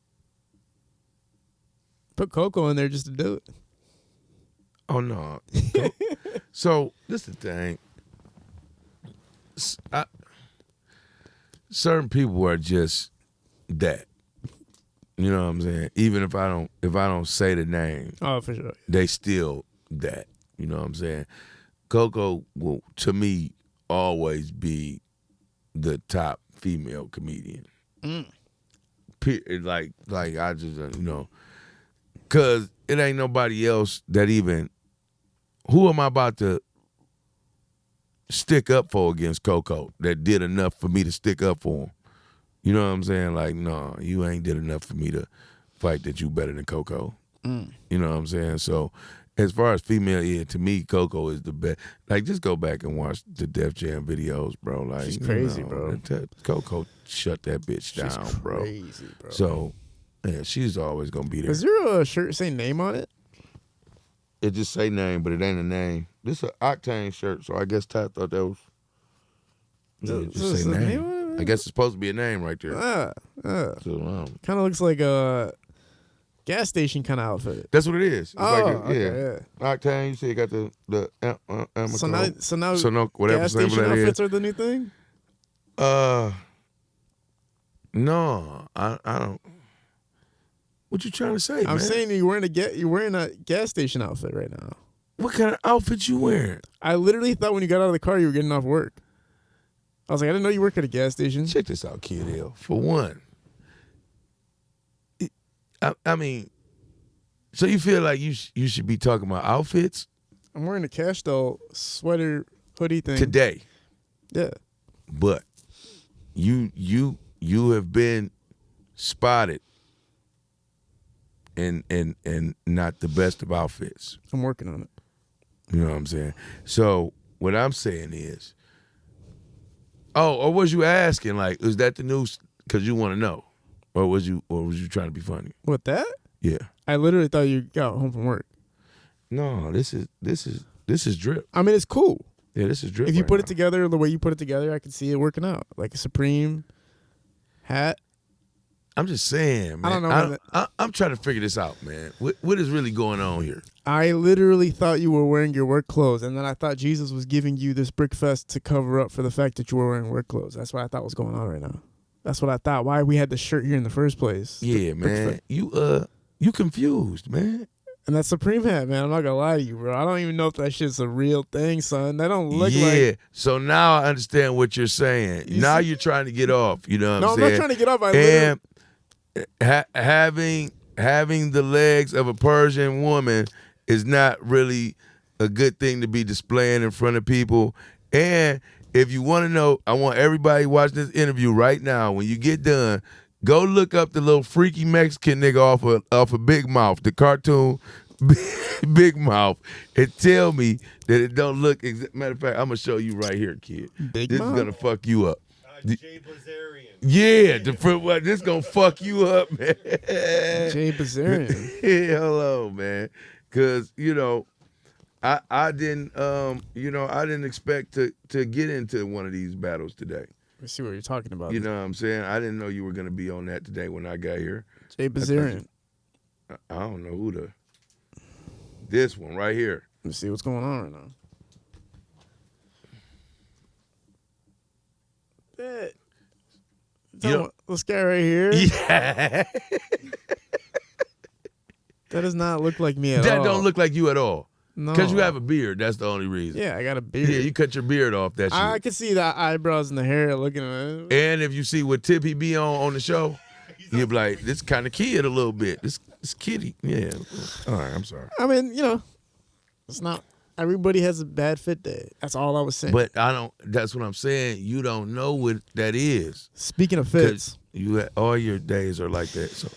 Put Coco in there just to do it. Oh no. So this is the thing. Certain people are just that. You know what I'm saying? Even if I don't say the name, Oh, for sure. they still that. You know what I'm saying? Coco will, to me, always be the top female comedian. Like I just, you know, cause it ain't nobody else that even. Who am I about to stick up for against Coco that did enough for me to stick up for him? You know what I'm saying? Like, no, you ain't did enough for me to fight that you better than Coco. You know what I'm saying? So, as far as female, yeah, to me, Coco is the best. Like, just go back and watch the Def Jam videos, bro. Like, She's crazy, bro. Coco shut that bitch down, She's bro. crazy, bro. So, yeah, she's always gonna be there. Is there a shirt say name on it? It just say name, but it ain't a name. This is an Octane shirt, so I guess Ty thought that was. Yeah, it just say name. I guess it's supposed to be a name right there. So, Kind of looks like a gas station kind of outfit. that's what it is. It's Okay, yeah. Octane, you see, it got the So now whatever gas symbol station that outfits is. are the new thing? No, I don't. What you trying to say, I'm man? saying you're wearing a gas station outfit right now. What kind of outfit you wearing? I literally thought when you got out of the car you were getting off work. I was like, I didn't know you work at a gas station. Check this out, Kid L. For one, I mean, so you feel like you should be talking about outfits I'm wearing a Cash Doll sweater hoodie thing today, Yeah. but you have been spotted and not the best of outfits. I'm working on it. You know what I'm saying? So what I'm saying is, or was you asking like, is that the news? Because you want to know, or was you trying to be funny? What, that? Yeah. I literally thought you got home from work. No, this is drip. I mean, it's cool. Yeah, this is drip. If you right put now. it together the way you put it together, I can see it working out. Like a Supreme hat. I'm just saying, man. I don't know. I'm trying to figure this out, man. What is really going on here? I literally thought you were wearing your work clothes, and then I thought Jesus was giving you this Brickfest to cover up for the fact that you were wearing work clothes. That's what I thought was going on right now. That's what I thought. Why we had the shirt here in the first place. Yeah, man. You confused, man. And that Supreme hat, man, I'm not gonna lie to you, bro. I don't even know if that shit's a real thing, son. That don't look like. So now I understand what you're saying. Now you're trying to get off. You know what I'm saying? No, I'm not trying to get off. And having the legs of a Persian woman is not really a good thing to be displaying in front of people. And if you want to know, I want everybody watching this interview right now, when you get done, go look up the little freaky Mexican nigga off of Big Mouth, the cartoon Big Mouth, and tell me that it don't look. Matter of fact, I'm gonna show you right here, kid. Big this Mouth? is gonna fuck you up. Jay Blazarian. Yeah, this gonna fuck you up, man. Jay Bazarian. Yeah, hello, man. Cause I didn't I didn't expect to get into one of these battles today. Let's see what you're talking about. You know what I'm saying? I didn't know you were gonna be on that today when I got here. Jay Bazarian. I don't know this one right here. Let's see what's going on right now. This guy right here. Yeah. That does not look like me at all. That don't look like you at all. No. Because you have a beard. That's the only reason. Yeah, I got a beard. Yeah, you cut your beard off. That shit. I could see the eyebrows and the hair looking at it. And if you see what tip he be on the show, you'll be like, this kind of kid a little bit. This kitty. Yeah. All right, I'm sorry. I mean, it's not. Everybody has a bad fit day. That's all I was saying. But I don't. That's what I'm saying. You don't know what that is. Speaking of fits, All your days are like that. So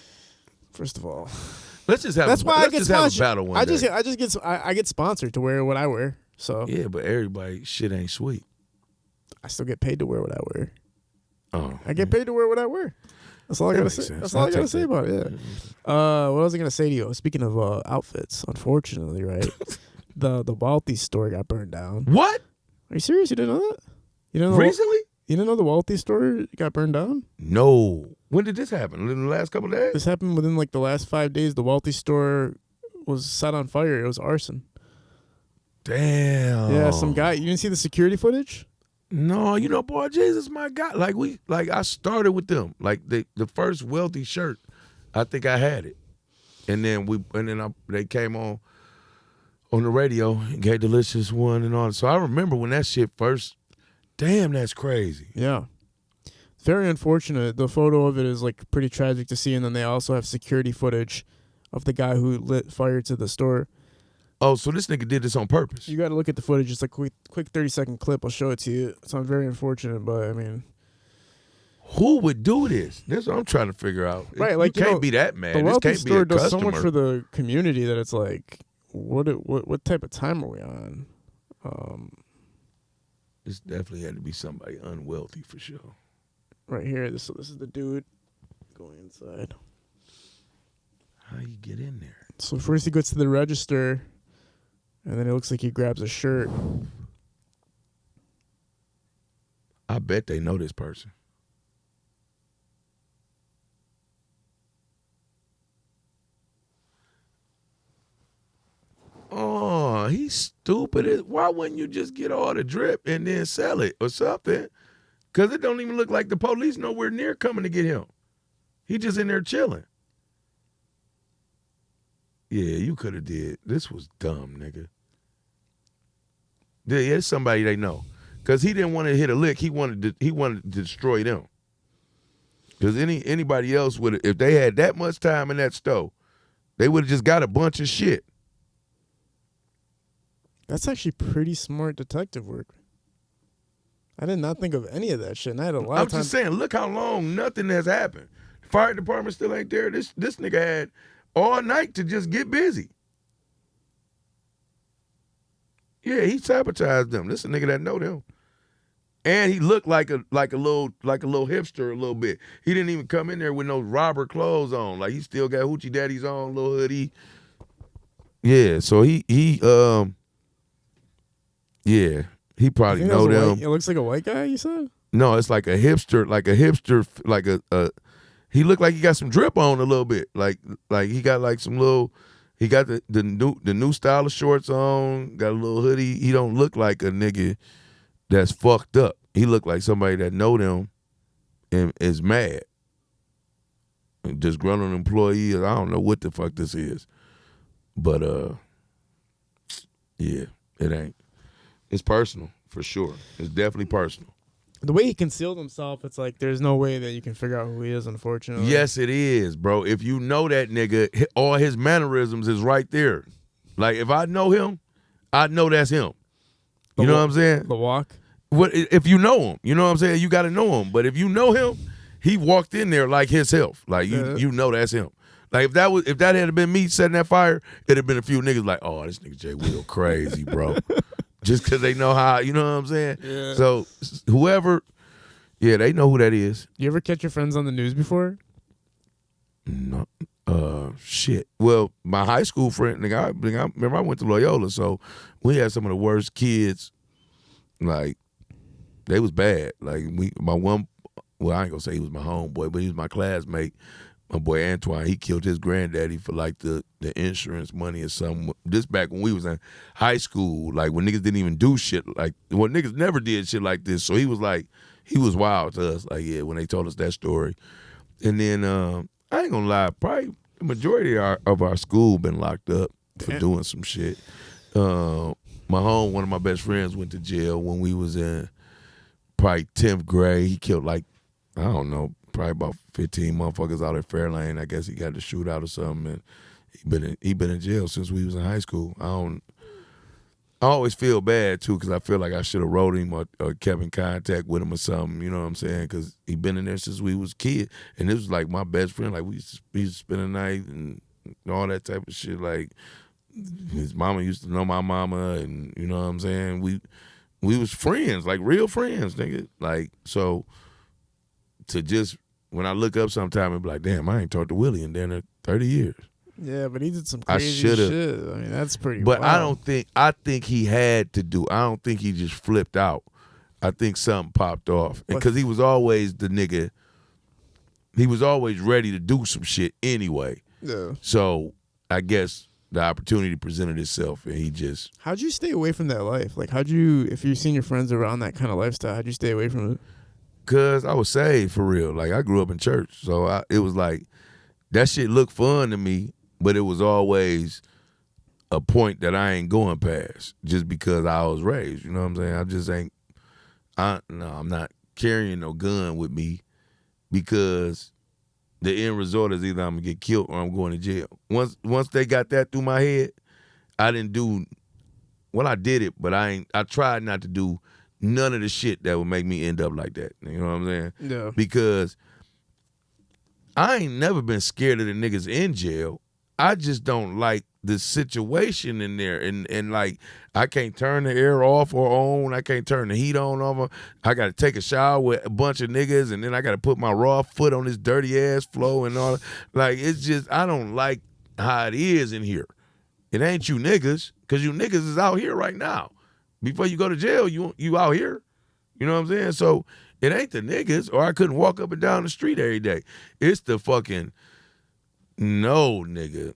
first of all, let's just have. that's why I get just have a sponsored. battle one day. I get sponsored to wear what I wear. So Yeah, but everybody shit ain't sweet. I still get paid to wear what I wear. Oh, I get paid to wear what I wear. That's all I That gotta makes say. sense. That's all I'll I gotta take say that. about it. Yeah. What was I gonna say to you? Speaking of outfits, unfortunately, right? the Walty store got burned down. What? Are you serious? You didn't know that? You didn't know Recently? You didn't know the Walty store got burned down? No. When did this happen? In the last couple of days? This happened within like the last 5 days. The Walty store was set on fire. It was arson. Damn. Yeah, some guy. You didn't see the security footage? No, Boy Jesus, my guy. I started with them. Like the first Wealthy shirt, I think I had it, and then they came on the radio and gave Delicious one and all. So I remember when that shit first. Damn, that's crazy. Yeah. Very unfortunate. The photo of it is like pretty tragic to see, and then they also have security footage of the guy who lit fire to the store. Oh, so this nigga did this on purpose. You got to look at the footage. It's a quick 30-second clip. I'll show it to you. So I'm very unfortunate, but I mean, Who would do this? That's what I'm trying to figure out. Right, like, you can't be that mad. the This Wealthy can't be store a does customer. so much for the community that it's like, what type of time are we on? This definitely had to be somebody unwealthy for sure. Right here. This is the dude going inside. How you get in there? So first he goes to the register, and then it looks like he grabs a shirt. I bet they know this person. Oh, he's stupid. Why wouldn't you just get all the drip and then sell it or something? Because it don't even look like the police nowhere near coming to get him. He just in there chilling. Yeah, you could have did. This was dumb, nigga. Yeah, it's somebody they know. Because he didn't want to hit a lick. He wanted to destroy them. Because anybody else would, if they had that much time in that store, they would have just got a bunch of shit. That's actually pretty smart detective work. I did not think of any of that shit, and I had a lot I'm of time. just saying, look how long nothing has happened. Fire department still ain't there. This nigga had all night to just get busy. Yeah, he sabotaged them. This is a nigga that know them. And he looked like a little hipster a little bit. He didn't even come in there with no robber clothes on. Like he still got hoochie daddies on, little hoodie. Yeah, so he probably know them. It looks like a white guy, you said? No, it's like a hipster, he looked like he got some drip on a little bit. Like he got like some little, he got the new style of shorts on, got a little hoodie. He don't look like a nigga that's fucked up. He look like somebody that know them and is mad. Disgruntled employee. I don't know what the fuck this is. But yeah, it ain't. It's personal, for sure. It's definitely personal. The way he concealed himself, it's like there's no way that you can figure out who he is, unfortunately. Yes, it is, bro. If you know that nigga, all his mannerisms is right there. Like, if I know him, I know that's him. You know what I'm saying? The walk? What if you know him? You know what I'm saying? You got to know him. But if you know him, he walked in there like himself. Like, you know that's him. Like, if that had been me setting that fire, it'd have been a few niggas like, oh, this nigga Jay Will crazy, bro. Just because they know how, you know what I'm saying? Yeah. So whoever, yeah, they know who that is. You ever catch your friends on the news before? No, shit. Well, my high school friend, I remember I went to Loyola, so we had some of the worst kids. Like, they was bad. Like, I ain't gonna say he was my homeboy, but he was my classmate. My boy Antoine, he killed his granddaddy for like the insurance money or something. This back when we was in high school, like when niggas didn't even do shit like, when niggas never did shit like this. So he was wild to us. Like, yeah, when they told us that story. And then I ain't gonna lie, probably the majority of our school been locked up for doing some shit. one of my best friends went to jail when we was in probably 10th grade. He killed like, I don't know, probably about 15 motherfuckers out at Fairlane. I guess he got the shootout or something, and he been in jail since we was in high school. I always feel bad too because I feel like I should have wrote him or kept in contact with him or something. You know what I'm saying? Because he been in there since we was kids, and this was like my best friend. Like we used to spend the night and all that type of shit. Like his mama used to know my mama, and you know what I'm saying. We was friends, like real friends, nigga. Like so, to just when I look up sometime and be like, damn, I ain't talked to Willie in there 30 years. Yeah, but he did some crazy shit. I mean, that's pretty. But wild. I think he had to do. I don't think he just flipped out. I think something popped off because he was always the nigga. He was always ready to do some shit anyway. Yeah. So I guess the opportunity presented itself, and he just. How'd you stay away from that life? Like, if you've seen your friends around that kind of lifestyle, how'd you stay away from it? Cause I was saved for real. Like I grew up in church, so it was like that shit looked fun to me. But it was always a point that I ain't going past just because I was raised. You know what I'm saying? I just ain't. I'm not carrying no gun with me because the end result is either I'm gonna get killed or I'm going to jail. Once they got that through my head, I didn't do. Well, I did it, but I tried not to do none of the shit that would make me end up like that. You know what I'm saying? Yeah. Because I ain't never been scared of the niggas in jail. I just don't like the situation in there. And like, I can't turn the air off or on. I can't turn the heat on over. I got to take a shower with a bunch of niggas, and then I got to put my raw foot on this dirty-ass floor and all. Like, it's just, I don't like how it is in here. It ain't you niggas, because you niggas is out here right now. Before you go to jail, you out here. You know what I'm saying? So it ain't the niggas, or I couldn't walk up and down the street every day. It's the fucking... No, nigga.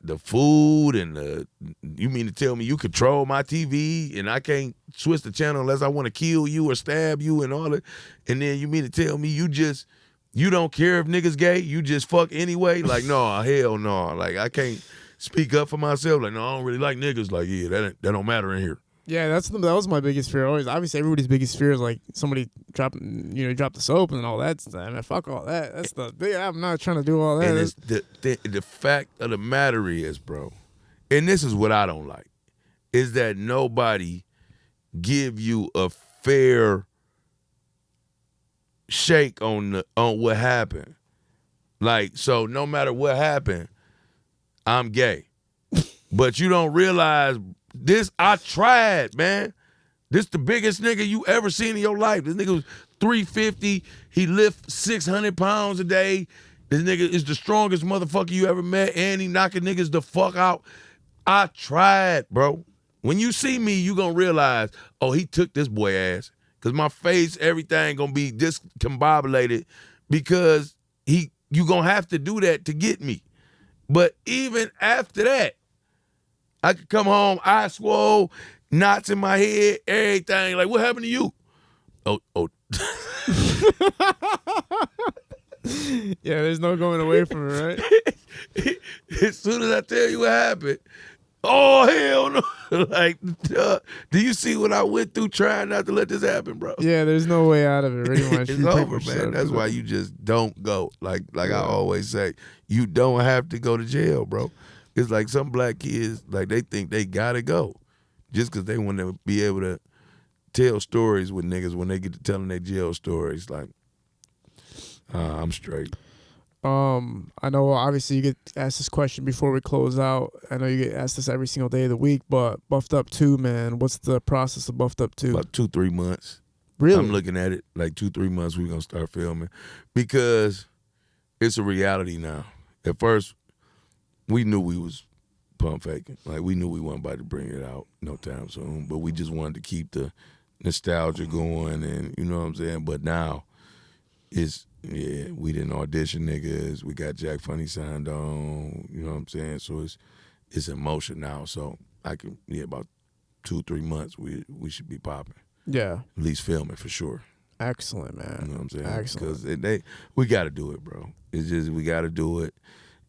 The food and you mean to tell me you control my TV and I can't switch the channel unless I want to kill you or stab you and all that? And then you mean to tell me you don't care if niggas gay? You just fuck anyway? Like, no, hell no. Like, I can't speak up for myself. Like, no, I don't really like niggas. Like, yeah, that don't matter in here. Yeah, that was my biggest fear. Always, obviously, everybody's biggest fear is like somebody drop the soap and all that stuff. I mean, fuck all that. That's I'm not trying to do all that. And it's the fact of the matter is, bro, and this is what I don't like, is that nobody give you a fair shake on what happened. Like, so no matter what happened, I'm gay, but you don't realize. This, I tried, man. This the biggest nigga you ever seen in your life. This nigga was 350. He lift 600 pounds a day. This nigga is the strongest motherfucker you ever met, and he knocking niggas the fuck out. I tried, bro. When you see me, you gonna realize, oh, he took this boy ass. Because my face, everything gonna be discombobulated because you gonna have to do that to get me. But even after that, I could come home, eye swole, knots in my head, everything. Like, what happened to you? Oh. Yeah, there's no going away from it, right? As soon as I tell you what happened, oh, hell no. Like, do you see what I went through trying not to let this happen, bro? Yeah, there's no way out of it, pretty much. It's over, man. That's why you just don't go. Like I always say, you don't have to go to jail, bro. It's like some black kids, like they think they gotta go just because they want to be able to tell stories with niggas when they get to telling their jail stories. Like, I'm straight. I know obviously you get asked this question before we close out. I know you get asked this every single day of the week, but Buffed Up 2, man, what's the process of Buffed Up 2? About 2-3 months. Really? I'm looking at it like 2-3 months we're going to start filming because it's a reality now. At first, we knew we was pump faking. Like, we knew we wasn't about to bring it out no time soon, but we just wanted to keep the nostalgia going and, you know what I'm saying? But now, we didn't audition niggas. We got Jack Funny signed on, you know what I'm saying? So it's in motion now. So about 2-3 months, we should be popping. Yeah. At least filming for sure. Excellent, man. You know what I'm saying? Excellent. Because we got to do it, bro. It's just we got to do it.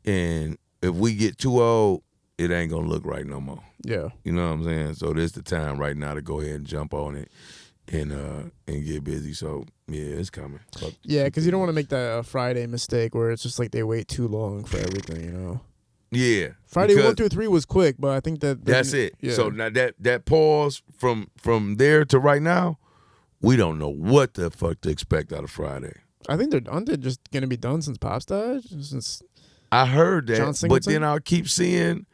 And if we get too old it ain't gonna look right no more. Yeah. You know what I'm saying? So this the time right now to go ahead and jump on it and get busy. So yeah, it's coming. Yeah, because you don't want to make that Friday mistake where it's just like they wait too long for everything, you know? Yeah. Friday because 1 through 3 was quick, but I think that's it. Yeah. So now that pause from there to right now, we don't know what the fuck to expect out of Friday. I think they're just gonna be done since Pops died. Since I heard John that, but Singleton? then I'll keep seeing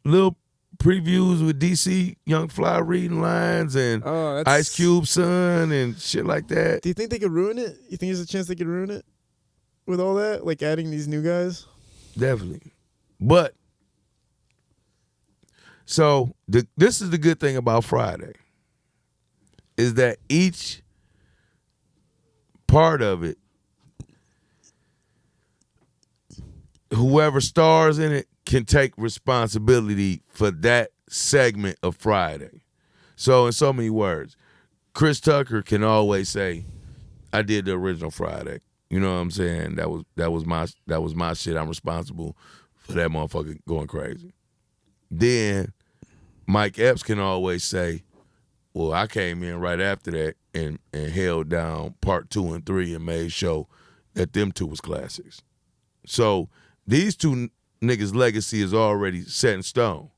little previews with DC Young Fly reading lines and that's, Ice Cube's son and shit like that. Do you think they could ruin it? You think there's a chance they could ruin it with all that, like adding these new guys? Definitely. But so this is the good thing about Friday is that each part of it, whoever stars in it can take responsibility for that segment of Friday. So in so many words, Chris Tucker can always say, I did the original Friday. You know what I'm saying? That was my shit. I'm responsible for that motherfucker going crazy. Then Mike Epps can always say, well, I came in right after that and held down part 2 and 3 and made sure that them two was classics. So these two niggas' legacy is already set in stone.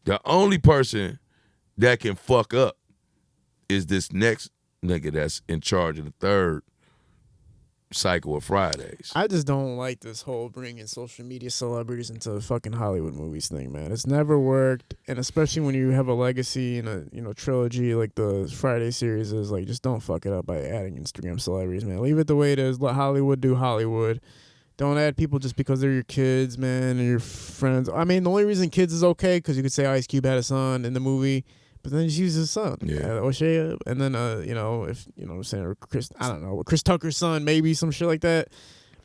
The only person that can fuck up is this next nigga that's in charge of the third cycle of Fridays. I just don't like this whole bringing social media celebrities into fucking Hollywood movies thing, man. It's never worked, and especially when you have a legacy and a trilogy like the Friday series is, like, just don't fuck it up by adding Instagram celebrities, man. Leave it the way it is. Let Hollywood do Hollywood. Don't add people just because they're your kids, man, and your friends. I mean, the only reason kids is okay because you could say Ice Cube had a son in the movie, but then just use his son. Yeah. O'Shea, and then, if, you know what I'm saying, or Chris, I don't know, Chris Tucker's son, maybe some shit like that.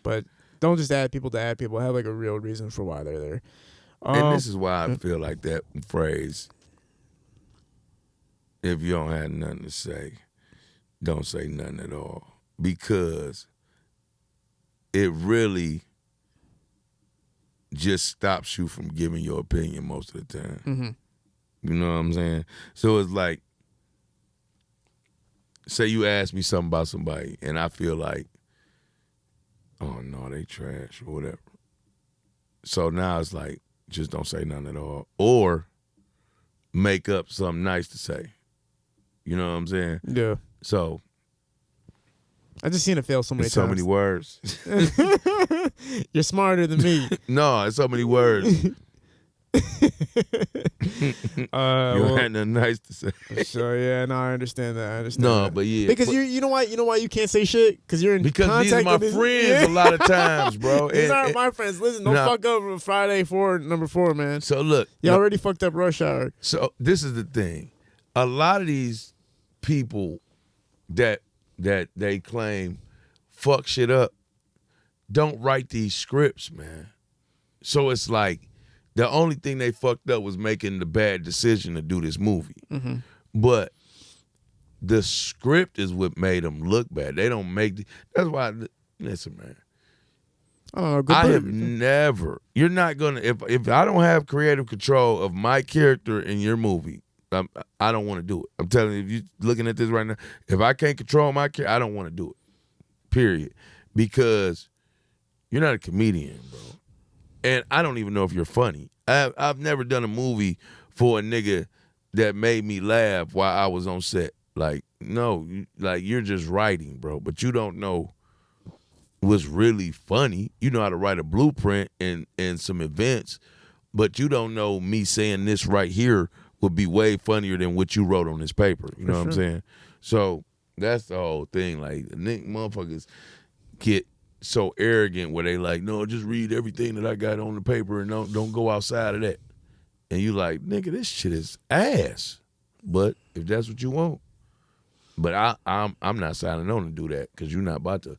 But don't just add people to add people. Have, like, a real reason for why they're there. And this is why I feel like that phrase, if you don't have nothing to say, don't say nothing at all. Because it really just stops you from giving your opinion most of the time. Mm-hmm. You know what I'm saying? So it's like, say you ask me something about somebody and I feel like, oh no, they trash or whatever. So now it's like, just don't say nothing at all. Or make up something nice to say. You know what I'm saying? Yeah. So I just seen it fail so many it's so times. many words. You're smarter than me. No, it's so many words. You had nothing nice to say. So yeah, no, I understand that. No, that. but yeah. Because but, you know why you can't say shit? Because you're in because contact these are my with friends a lot of times, bro. These And- aren't and- my friends. Listen, don't fuck up Friday number 4, man. So look. You already fucked up Rush Hour. So this is the thing. A lot of these people that they claim fuck shit up don't write these scripts, man. So it's like the only thing they fucked up was making the bad decision to do this movie. Mm-hmm. But the script is what made them look bad. They don't make that's why listen, man. I don't know. Good I bird. have never. You're not gonna if I don't have creative control of my character in your movie, I don't want to do it. I'm telling you, if you're looking at this right now, if I can't control my character, I don't want to do it. Period. Because you're not a comedian, bro, and I don't even know if you're funny. I've never done a movie for a nigga that made me laugh while I was on set. Like no, like you're just writing, bro, but you don't know what's really funny. You know how to write a blueprint and some events, but you don't know me saying this right here would be way funnier than what you wrote on this paper. You know what I'm saying? So that's the whole thing. Like, motherfuckers get so arrogant where they like, no, just read everything that I got on the paper and don't go outside of that. And you like, nigga, this shit is ass. But if that's what you want. But I'm not signing on to do that because you're not about to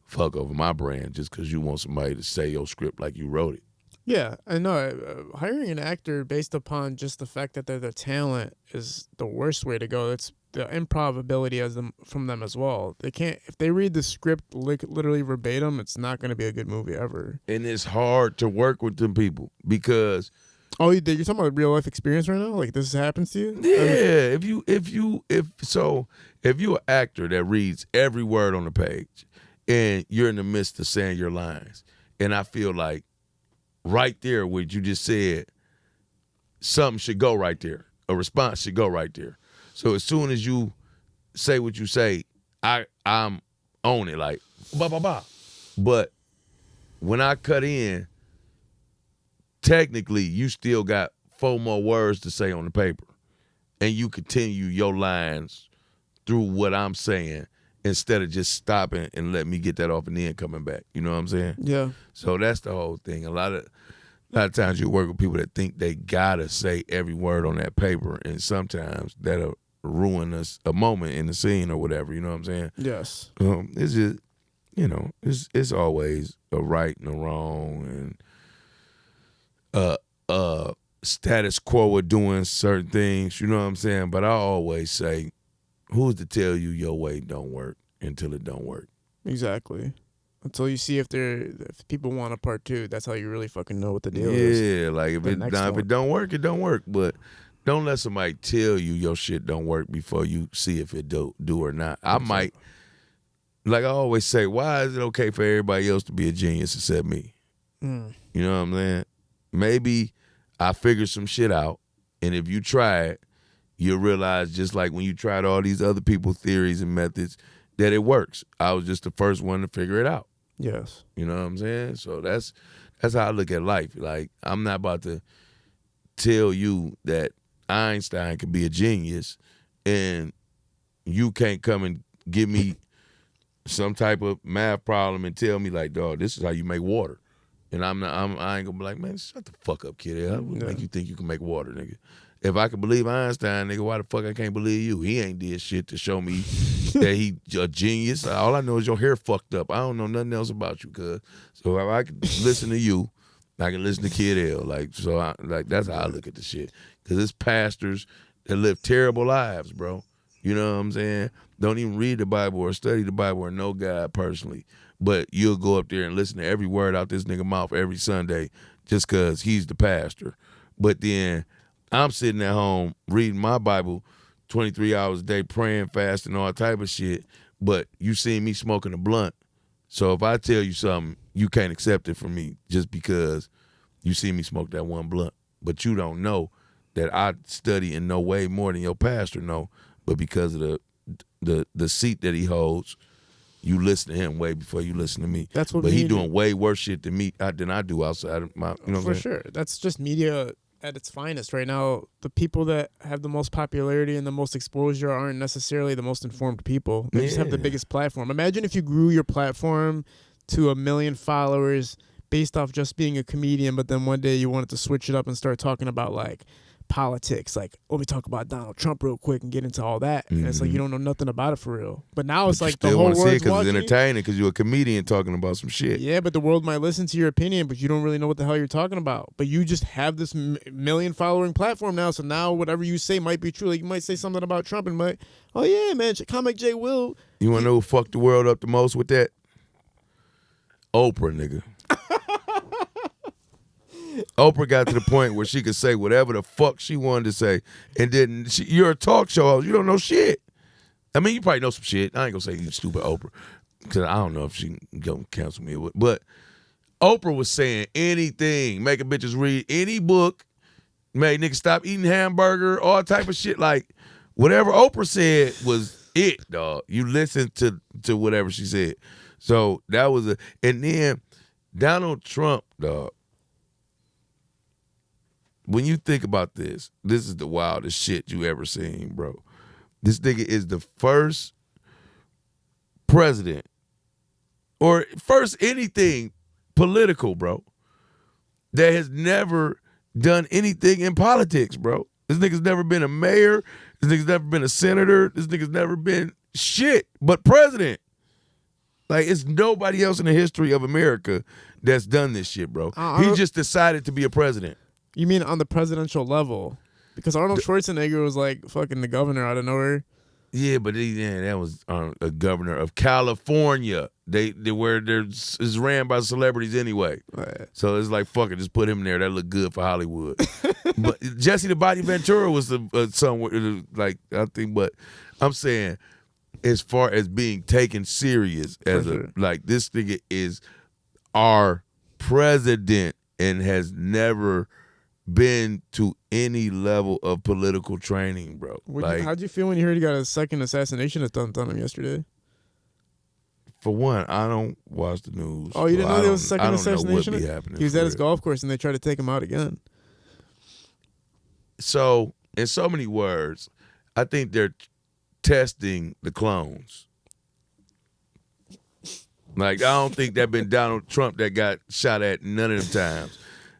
fuck over my brand just because you want somebody to say your script like you wrote it. Yeah, I know. Hiring an actor based upon just the fact that they're the talent is the worst way to go. It's the improbability from them as well. They can't, if they read the script literally verbatim, it's not going to be a good movie ever. And it's hard to work with them people because Oh, you're talking about real life experience right now? Like this happens to you? Yeah, if you're an actor that reads every word on the page and you're in the midst of saying your lines, and I feel like right there what you just said, something should go right there. A response should go right there. So as soon as you say what you say, I'm on it, like blah blah blah. But when I cut in, technically you still got 4 more words to say on the paper. And you continue your lines through what I'm saying instead of just stopping and letting me get that off and then coming back. You know what I'm saying? Yeah. So that's the whole thing. A lot of times you work with people that think they gotta say every word on that paper, and sometimes that'll ruin a moment in the scene or whatever. You know what I'm saying? Yes. It's just, it's always a right and a wrong, and status quo of doing certain things. You know what I'm saying? But I always say, who's to tell you your way don't work until it don't work? Exactly. Until you see if people want a part 2, that's how you really fucking know what the deal is. Yeah, like if it don't work, it don't work. But don't let somebody tell you your shit don't work before you see if it do or not. I might, like I always say, why is it okay for everybody else to be a genius except me? You know what I'm saying? Maybe I figured some shit out, and if you try it, you'll realize, just like when you tried all these other people's theories and methods, that it works. I was just the first one to figure it out. Yes. You know what I'm saying? So that's how I look at life. Like, I'm not about to tell you that Einstein could be a genius and you can't come and give me some type of math problem and tell me like, dog, this is how you make water. And I ain't gonna be like, man, shut the fuck up, kid. I would make you think you can make water, nigga. If I could believe Einstein, nigga, why the fuck I can't believe you? He ain't did shit to show me that he a genius. All I know is your hair fucked up. I don't know nothing else about you, cuz. So if I could listen to you, I can listen to Kid L. That's how I look at the shit. Cause it's pastors that live terrible lives, bro. You know what I'm saying? Don't even read the Bible or study the Bible or know God personally. But you'll go up there and listen to every word out this nigga mouth every Sunday just cause he's the pastor. But then I'm sitting at home reading my Bible 23 hours a day, praying, fasting, all type of shit. But you see me smoking a blunt. So if I tell you something, you can't accept it from me just because you see me smoke that one blunt. But you don't know that I study and know way more than your pastor know. But because of the seat that he holds, you listen to him way before you listen to me. That's what. But he doing way worse shit than me than I do outside of my. You know what I'm saying? For sure. That's just media at its finest right now. The people that have the most popularity and the most exposure aren't necessarily the most informed people. They just have the biggest platform. Imagine if you grew your platform to 1 million followers based off just being a comedian, but then one day you wanted to switch it up and start talking about like politics. Like, let me talk about Donald Trump real quick and get into all that. And it's like you don't know nothing about it for real. But now it's like the whole world's watching. Because it's entertaining, because you're a comedian talking about some shit. Yeah, but the world might listen to your opinion, but you don't really know what the hell you're talking about. But you just have this million following platform now, so now whatever you say might be true. Like you might say something about Trump and might, oh yeah, man, Comic J Will. You want to know who fucked the world up the most with that? Oprah, nigga. Oprah got to the point where she could say whatever the fuck she wanted to say, and then you're a talk show host. You don't know shit. I mean, you probably know some shit. I ain't gonna say you stupid Oprah, because I don't know if she gonna cancel me. But Oprah was saying anything, making bitches read any book, made niggas stop eating hamburger, all type of shit. Like whatever Oprah said was it, dog. You listen to whatever she said. So that was and then Donald Trump, dog. When you think about this is the wildest shit you ever seen, bro. This nigga is the first president or first anything political, bro, that has never done anything in politics, bro. This nigga's never been a mayor. This nigga's never been a senator. This nigga's never been shit but president. Like, it's nobody else in the history of America that's done this shit, bro. He just decided to be a president. You mean on the presidential level? Because Arnold Schwarzenegger was like fucking the governor out of nowhere. Yeah, but that was a governor of California. They where is ran by celebrities anyway. Right. So it's like, fuck it, just put him there. That look good for Hollywood. But Jesse the Body Ventura was somewhere like, I think. But I'm saying, as far as being taken serious as like, this nigga is our president and has never been to any level of political training, bro. How'd you feel when you heard he got a second assassination attempt on him yesterday? For one, I don't watch the news. Oh, you didn't know there was a second assassination? I don't know what be happening. He was at his golf course and they tried to take him out again. So, in so many words, I think they're testing the clones. Like, I don't think that been Donald Trump that got shot at none of them times.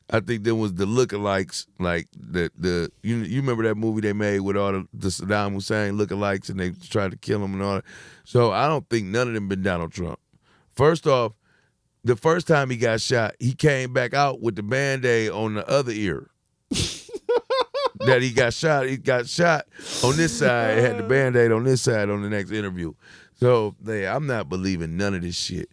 I think there was the lookalikes, like you remember that movie they made with all the Saddam Hussein lookalikes and they tried to kill him and all that. So I don't think none of them been Donald Trump. First off, the first time he got shot, he came back out with the Band-Aid on the other ear. That he got shot on this side, had the Band-Aid on this side on the next interview. So I'm not believing none of this shit.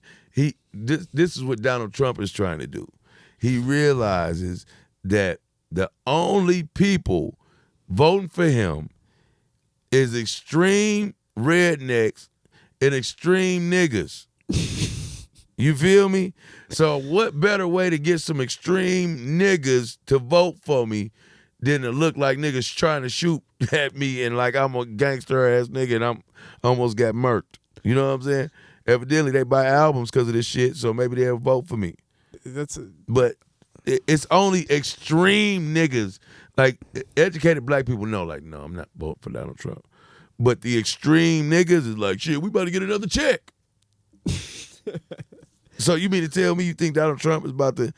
This is what Donald Trump is trying to do. He realizes that the only people voting for him is extreme rednecks and extreme niggas. You feel me? So what better way to get some extreme niggas to vote for me than to look like niggas trying to shoot at me and like I'm a gangster ass nigga and I'm almost got murked. You know what I'm saying? Evidently they buy albums because of this shit, so maybe they'll vote for me. But it's only extreme niggas. Like, educated black people know, like, no, I'm not voting for Donald Trump. But the extreme niggas is like, shit, we about to get another check. So you mean to tell me you think Donald Trump is about to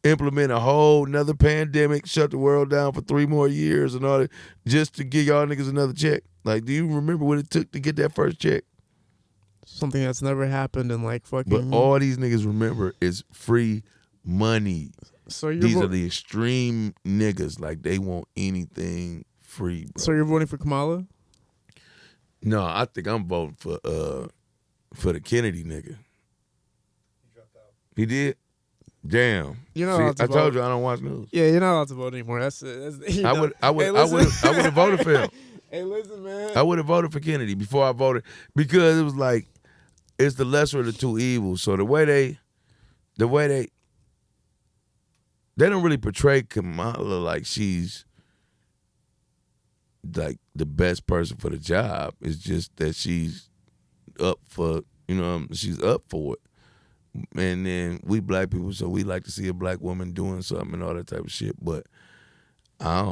implement a whole nother pandemic, shut the world down for 3 more years and all that, just to give y'all niggas another check? Like, do you remember what it took to get that first check? Something that's never happened in like fucking... But all these niggas remember is free money. So these are the extreme niggas. Like, they want anything free, bro. So you're voting for Kamala? No, I think I'm voting for the Kennedy nigga. He dropped out. He did? Damn. You're not allowed to I vote. told you I don't watch news. Yeah, you're not allowed to vote anymore. That's it. I would have voted for him. Hey, listen, man. I would have voted for Kennedy before I voted, because it was like, it's the lesser of the two evils. So the way they don't really portray Kamala like she's like the best person for the job. It's just that she's up for, she's up for it. And then we black people, so we like to see a black woman doing something and all that type of shit. But I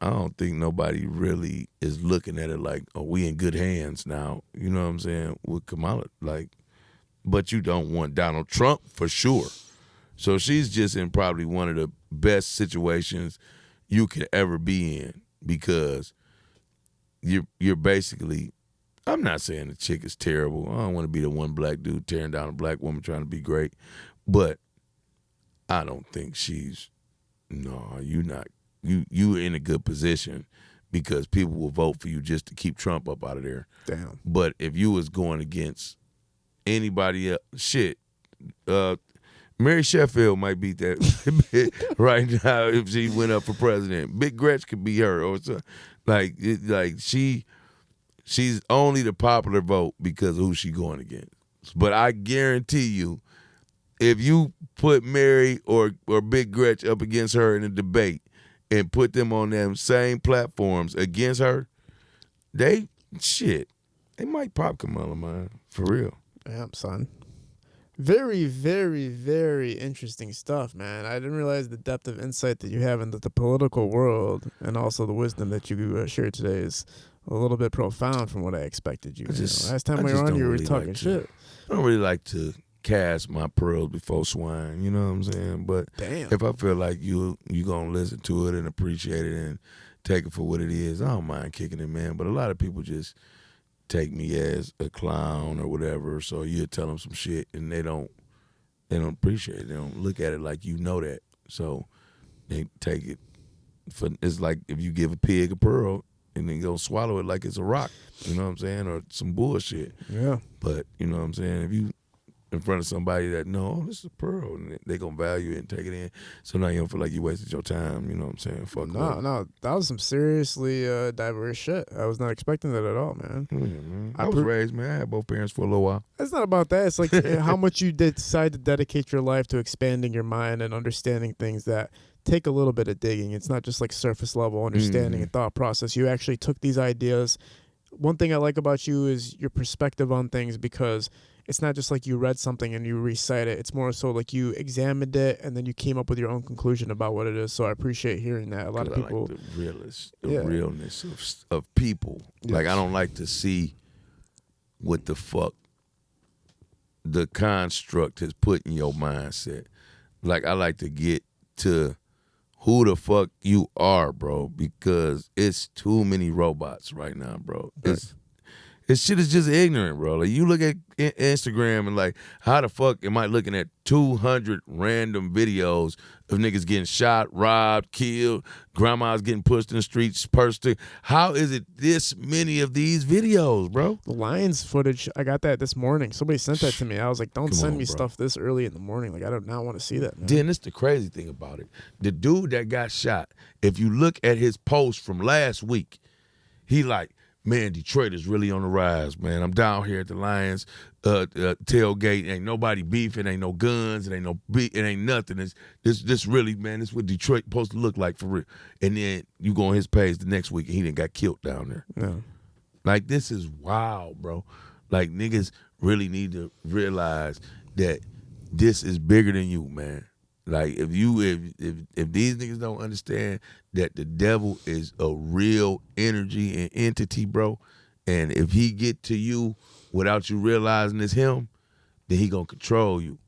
don't think nobody really is looking at it like, oh, we in good hands now. You know what I'm saying? With Kamala, like, but you don't want Donald Trump for sure. So she's just in probably one of the best situations you could ever be in, because you're basically, I'm not saying the chick is terrible. I don't want to be the one black dude tearing down a black woman trying to be great, but I don't think you're not. You in a good position because people will vote for you just to keep Trump up out of there. Damn. But if you was going against anybody else, shit, Mary Sheffield might beat that right now if she went up for president. Big Gretch could be her, or something. She's only the popular vote because of who she going against. But I guarantee you, if you put Mary or Big Gretch up against her in a debate and put them on them same platforms against her, they might pop Kamala, man, for real. Damn, son. Very, very, very interesting stuff, man. I didn't realize the depth of insight that you have into the political world, and also the wisdom that you shared today is a little bit profound from what I expected you. Last time we were on, you were talking shit. I don't really like to cast my pearls before swine, you know what I'm saying? But damn, if I feel like you gonna listen to it and appreciate it and take it for what it is, I don't mind kicking it, man. But a lot of people just take me as a clown or whatever, so you tell them some shit and they don't appreciate it. They don't look at it like you know that. So they take it for, it's like if you give a pig a pearl, and then gonna swallow it like it's a rock. You know what I'm saying, or some bullshit. Yeah. But you know what I'm saying. If you in front of somebody that this is a pearl, and they gonna value it and take it in. So now you don't feel like you wasted your time. You know what I'm saying? Fuck. No, that was some seriously diverse shit. I was not expecting that at all, man. Yeah, man. I was raised, man. I had both parents for a little while. It's not about that. It's like how much you decide to dedicate your life to expanding your mind and understanding things that take a little bit of digging. It's not just like surface level understanding and thought process. You actually took these ideas. One thing I like about you is your perspective on things, because it's not just like you read something and you recite it. It's more so like you examined it and then you came up with your own conclusion about what it is. So I appreciate hearing that. A lot of people, I like the realness of people. Yes. Like I don't like to see what the fuck the construct has put in your mindset. Like I like to get to who the fuck you are, bro, because it's too many robots right now, bro. This shit is just ignorant, bro. Like you look at Instagram and like, how the fuck am I looking at 200 random videos of niggas getting shot, robbed, killed, grandmas getting pushed in the streets, pursed? How is it this many of these videos, bro? The Lions footage, I got that this morning. Somebody sent that to me. I was like, don't send me stuff this early in the morning. Like I do not want to see that, man. Then it's the crazy thing about it. The dude that got shot, if you look at his post from last week, he like, man, Detroit is really on the rise, man. I'm down here at the Lions tailgate. Ain't nobody beefing. Ain't no guns. It ain't no it ain't nothing. It's this really, man. This is what Detroit supposed to look like for real. And then you go on his page the next week and he didn't got killed down there. Yeah. Like this is wild, bro. Like niggas really need to realize that this is bigger than you, man. Like if these niggas don't understand that the devil is a real energy and entity, bro, and if he get to you without you realizing it's him, then he gonna control you.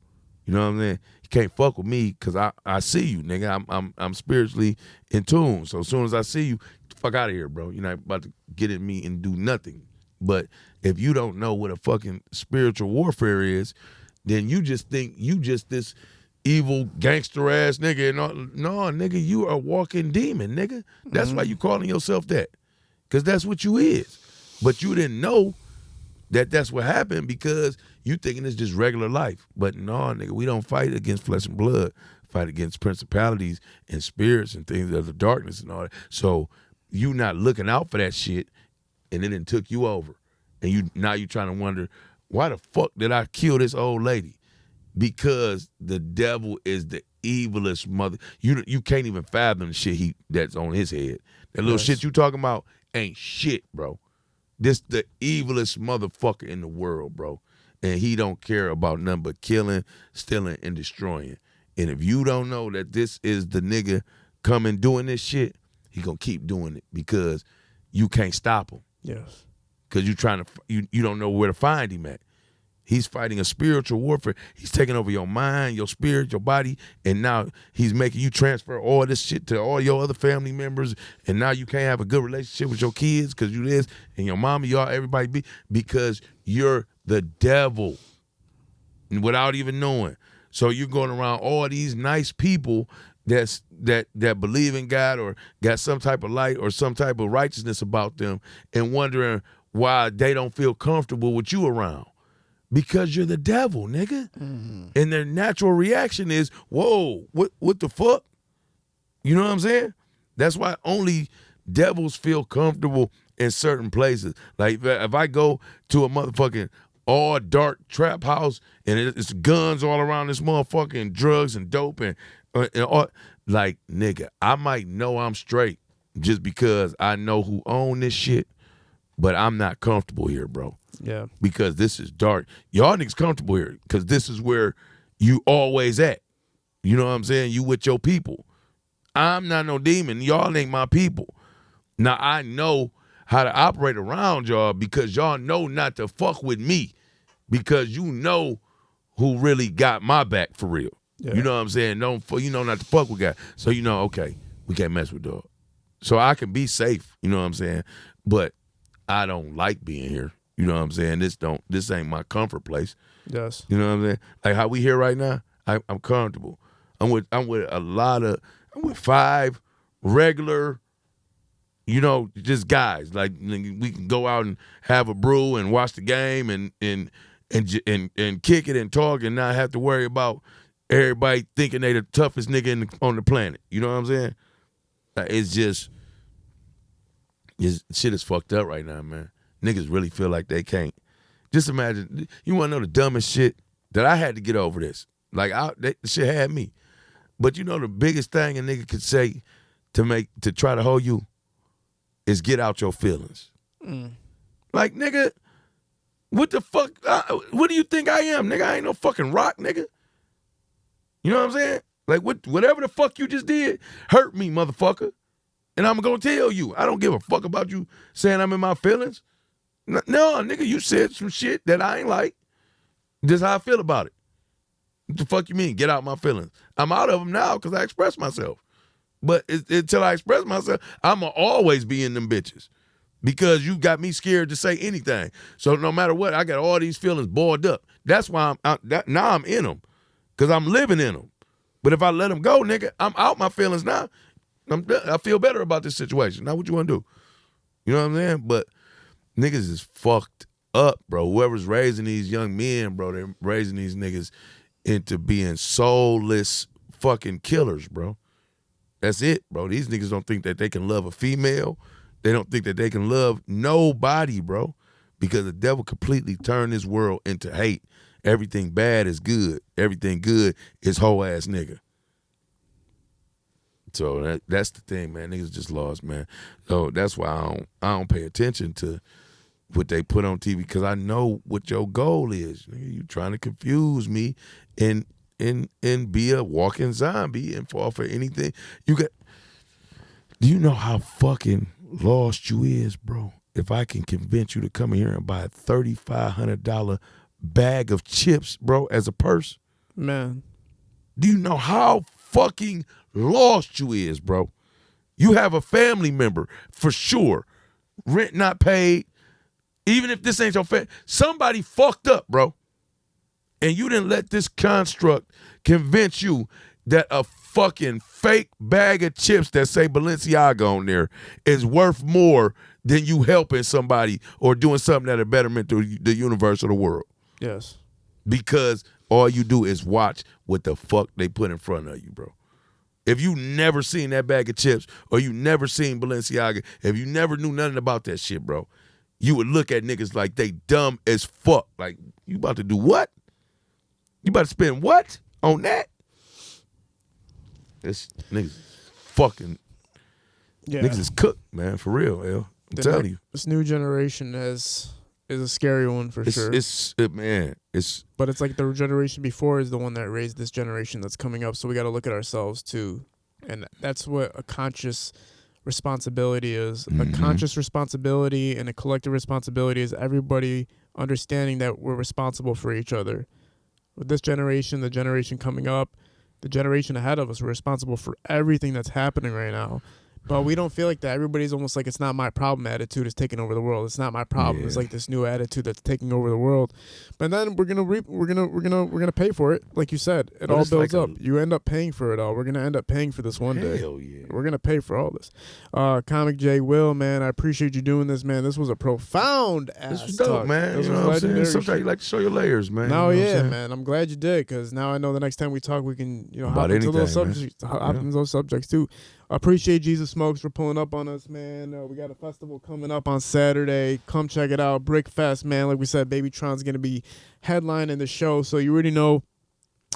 You know what I'm saying? He can't fuck with me because I see you, nigga. I'm spiritually in tune. So as soon as I see you, get the fuck out of here, bro. You're not about to get in me and do nothing. But if you don't know what a fucking spiritual warfare is, then you just think you just this evil gangster ass nigga. No, nigga, you are a walking demon, nigga. That's why you calling yourself that, because that's what you is. But you didn't know that that's what happened because you thinking it's just regular life. But no, nigga, we don't fight against flesh and blood. Fight against principalities and spirits and things of the darkness and all that. So you not looking out for that shit, and then it took you over, and now you trying to wonder, why the fuck did I kill this old lady? Because the devil is the evilest mother. You can't even fathom the shit that's on his head. That little shit you talking about ain't shit, bro. This the evilest motherfucker in the world, bro. And he don't care about nothing but killing, stealing, and destroying. And if you don't know that this is the nigga coming doing this shit, he gonna keep doing it because you can't stop him. Yes. Because you don't know where to find him at. He's fighting a spiritual warfare. He's taking over your mind, your spirit, your body, and now he's making you transfer all this shit to all your other family members, and now you can't have a good relationship with your kids because you this, and your mama, y'all, everybody because you're the devil without even knowing. So you're going around all these nice people that believe in God or got some type of light or some type of righteousness about them and wondering why they don't feel comfortable with you around. Because you're the devil, nigga. Mm-hmm. And their natural reaction is, whoa, what the fuck? You know what I'm saying? That's why only devils feel comfortable in certain places. Like if I go to a motherfucking all dark trap house and it's guns all around this motherfucker and drugs and dope and all, like, nigga, I might know I'm straight just because I know who own this shit, but I'm not comfortable here, bro. Yeah. Because this is dark. Y'all niggas comfortable here because this is where you always at. You know what I'm saying? You with your people. I'm not no demon. Y'all ain't my people. Now, I know how to operate around y'all because y'all know not to fuck with me because you know who really got my back for real. Yeah. You know what I'm saying? You know not to fuck with guys. So you know, okay, we can't mess with dog. So I can be safe, you know what I'm saying? But I don't like being here. You know what I'm saying? This ain't my comfort place. Yes. You know what I'm saying? Like how we here right now, I'm comfortable. I'm with 5 regular You know, just guys. Like we can go out and have a brew and watch the game and kick it and talk and not have to worry about everybody thinking they the toughest nigga on the planet. You know what I'm saying? It's just shit is fucked up right now, man. Niggas really feel like they can't. Just imagine, you want to know the dumbest shit that I had to get over this. Like, the shit had me. But you know the biggest thing a nigga could say to try to hold you is get out your feelings. Like, nigga, what the fuck? What do you think I am, nigga? I ain't no fucking rock, nigga. You know what I'm saying? Like, whatever the fuck you just did hurt me, motherfucker. And I'm going to tell you, I don't give a fuck about you saying I'm in my feelings. No, nigga, you said some shit that I ain't like. Just how I feel about it. What the fuck you mean, get out my feelings? I'm out of them now because I express myself. But until I express myself, I'm going to always be in them bitches. Because you got me scared to say anything. So no matter what, I got all these feelings boiled up. That's why now I'm in them. Because I'm living in them. But if I let them go, nigga, I'm out my feelings now. I feel better about this situation. Now what you want to do? You know what I'm saying? But niggas is fucked up, bro. Whoever's raising these young men, bro, they're raising these niggas into being soulless fucking killers, bro. That's it, bro. These niggas don't think that they can love a female. They don't think that they can love nobody, bro. Because the devil completely turned this world into hate. Everything bad is good. Everything good is whole ass nigga. So that's the thing, man. Niggas just lost, man. So that's why I don't pay attention to what they put on TV because I know what your goal is. You trying to confuse me and be a walking zombie and fall for anything. Do you know how fucking lost you is, bro? If I can convince you to come in here and buy a $3,500 bag of chips, bro, as a purse. Man. Do you know how fucking lost you is, bro? You have a family member, for sure. Rent not paid. Even if this ain't your family. Somebody fucked up, bro. And you didn't let this construct convince you that a fucking fake bag of chips that say Balenciaga on there is worth more than you helping somebody or doing something that a betterment to the universe or the world. Yes. Because all you do is watch what the fuck they put in front of you, bro. If you never seen that bag of chips or you never seen Balenciaga, if you never knew nothing about that shit, bro, you would look at niggas like they dumb as fuck. Like, you about to do what? You about to spend what on that? This niggas fucking, niggas is cooked, man, for real, L. I'm telling you. This new generation is a scary one for sure. But it's like the generation before is the one that raised this generation that's coming up. So we got to look at ourselves too, and that's what a conscious responsibility is. Mm-hmm. A conscious responsibility and a collective responsibility is everybody understanding that we're responsible for each other. With this generation, the generation coming up, the generation ahead of us, we're responsible for everything that's happening right now. But we don't feel like that. Everybody's almost like it's not my problem attitude is taking over the world. It's not my problem. Yeah. It's like this new attitude that's taking over the world. But then we're gonna pay for it. Like you said, it all builds up. You end up paying for it all. We're gonna end up paying for this one day. Hell yeah. We're gonna pay for all this. Comic J Will, man, I appreciate you doing this, man. This was a profound ass This was dope, talk. man. This you was know what I'm saying? legendary Sometimes shit. you like to show your layers, man. No, you know yeah, man. I'm glad you did because now I know the next time we talk, we can hop into those subjects too. Appreciate Jesus Smokes for pulling up on us, man. We got a festival coming up on Saturday. Come check it out. Brick Fest, man. Like we said, Babytron's going to be headlining the show, so you already know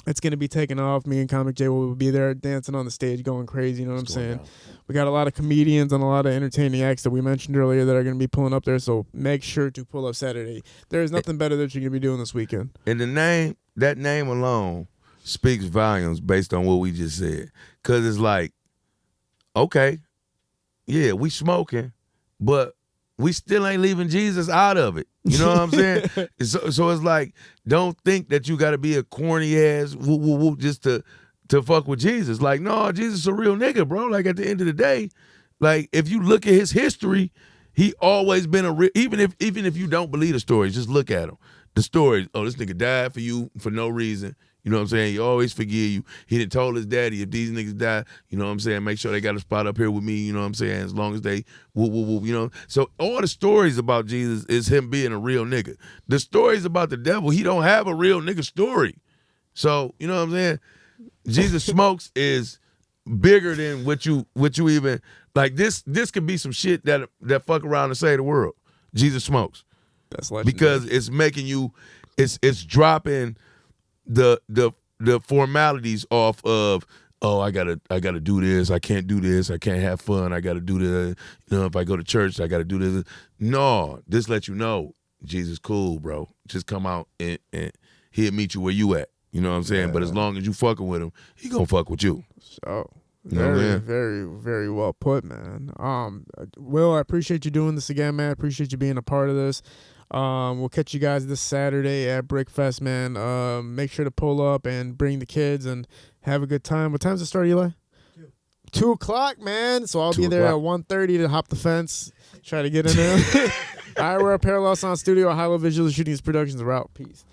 it's going to be taking off. Me and Comic J will be there dancing on the stage, going crazy. You know what I'm saying? Down. We got a lot of comedians and a lot of entertaining acts that we mentioned earlier that are going to be pulling up there, so make sure to pull up Saturday. There is nothing better that you're going to be doing this weekend. And that name alone speaks volumes based on what we just said. Because it's like, okay, yeah, we smoking, but we still ain't leaving Jesus out of it. You know what I'm saying? So it's like, don't think that you got to be a corny ass woo just to fuck with Jesus. Like, no, Jesus is a real nigga, bro. Like, at the end of the day, like, if you look at his history, he always been a real, even if you don't believe the stories, just look at him. The stories, oh, this nigga died for you for no reason. You know what I'm saying? He always forgive you. He done told his daddy, if these niggas die, you know what I'm saying, make sure they got a spot up here with me, you know what I'm saying, as long as they whoop, whoop, whoop, you know. So all the stories about Jesus is him being a real nigga. The stories about the devil, he don't have a real nigga story. So, you know what I'm saying? Jesus Smokes is bigger than what you even, like this could be some shit that fuck around and save the world. Jesus Smokes. That's legendary. Because it's making you, it's dropping the formalities off of, oh, I gotta do this, I can't do this, I can't have fun, I gotta do this, you know, if I go to church, I gotta do this. No, this let you know, Jesus cool, bro. Just come out and he'll meet you where you at. You know what I'm saying? Yeah. But as long as you fucking with him, he gonna fuck with you. So You know what I'm very, saying? very, very well put, man. Will, I appreciate you doing this again, man. I appreciate you being a part of this. We'll catch you guys this Saturday at Brickfest, man. Make sure to pull up and bring the kids and have a good time. What time's it start, Eli? 2 o'clock, man. So I'll be there at 1:30 to hop the fence, try to get in there. All right, we're at Parallel Sound Studio, High Low Visual Shootings Productions. We're out. Peace.